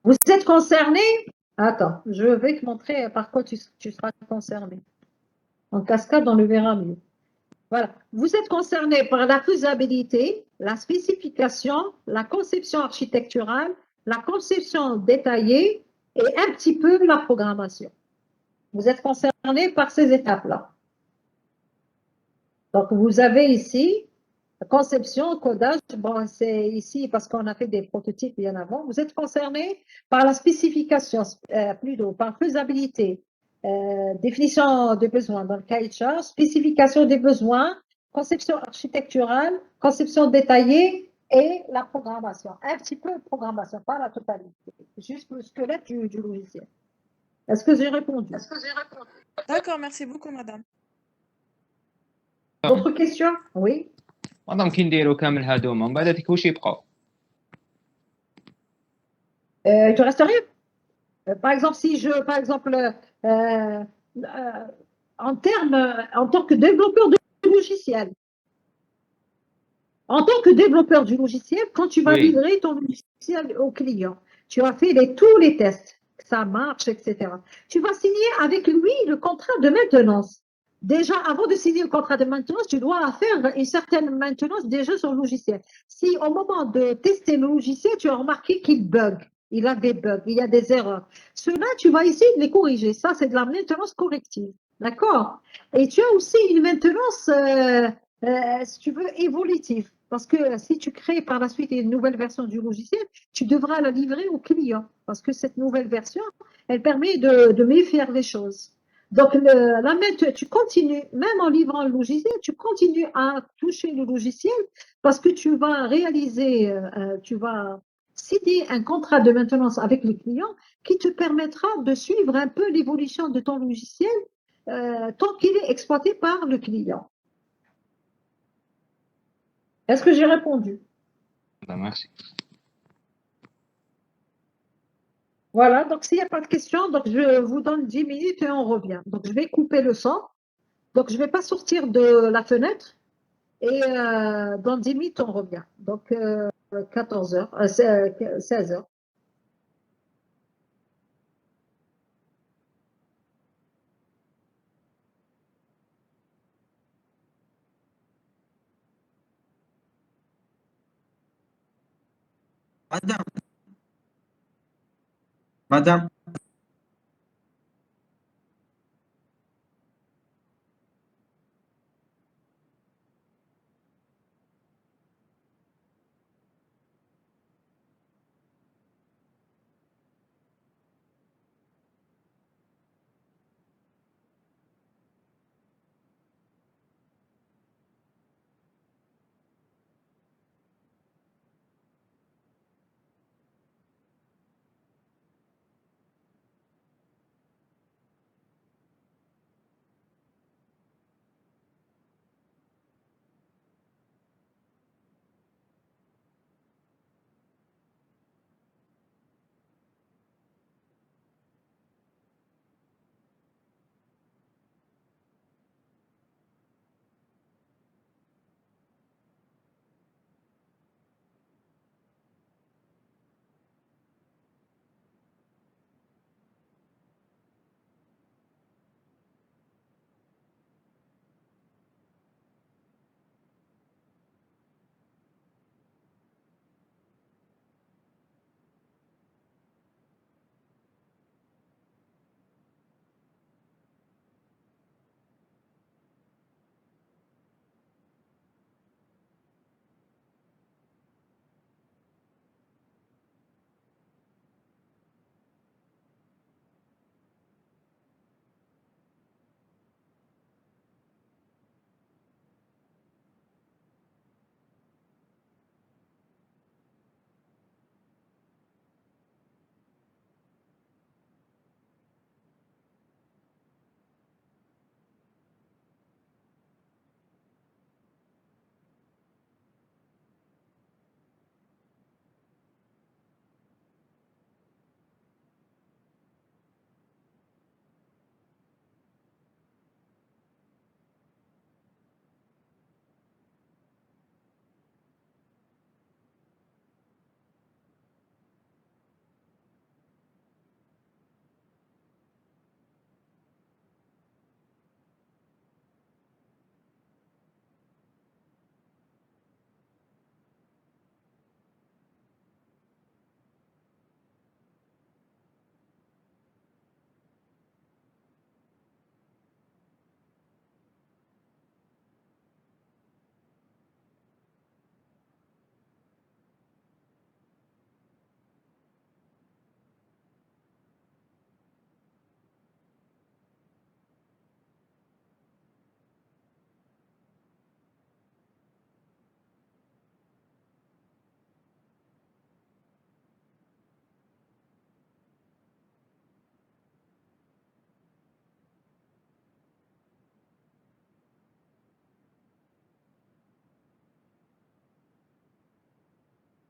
Vous êtes concerné? Attends, je vais te montrer par quoi tu seras concerné. En cascade, on le verra mieux. Voilà. Vous êtes concerné par la faisabilité, la spécification, la conception architecturale, la conception détaillée et un petit peu la programmation. Vous êtes concerné par ces étapes-là. Donc, vous avez ici conception, codage. Bon, c'est ici parce qu'on a fait des prototypes bien avant. Vous êtes concerné par la spécification, plutôt par faisabilité, définition des besoins dans le cahier de charge, spécification des besoins, conception architecturale, conception détaillée et la programmation. Un petit peu de programmation, pas la totalité, juste le squelette du logiciel. Est-ce que j'ai répondu? D'accord, merci beaucoup, madame. D'autres questions? Oui. مادام كي نديرو كامل هادوما من بعد هذيك واش يبقى Il te reste rien. Par exemple, si je, par exemple, en tant que développeur de logiciel, en tant que développeur du logiciel, quand tu vas Oui. livrer ton logiciel au client, tu as fait tous les tests, que ça marche, etc. Tu vas signer avec lui le contrat de maintenance. Déjà, avant de signer le contrat de maintenance, tu dois faire une certaine maintenance déjà sur le logiciel. Si au moment de tester le logiciel, tu as remarqué qu'il bug, il a des bugs, il y a des erreurs, cela, tu vas essayer de les corriger. Ça, c'est de la maintenance corrective. D'accord? Et tu as aussi une maintenance, si tu veux, évolutive. Parce que si tu crées par la suite une nouvelle version du logiciel, tu devras la livrer au client. Parce que cette nouvelle version, elle permet de mieux faire les choses. Donc, tu continues, même en livrant le logiciel, tu continues à toucher le logiciel parce que tu vas réaliser, tu vas signer un contrat de maintenance avec le client qui te permettra de suivre un peu l'évolution de ton logiciel tant qu'il est exploité par le client. Est-ce que j'ai répondu? Merci. Voilà, donc s'il n'y a pas de questions, donc je vous donne 10 minutes et on revient. Donc je vais couper le son. Donc je ne vais pas sortir de la fenêtre et dans 10 minutes on revient. Donc 14 heures, 16 heures. Madame,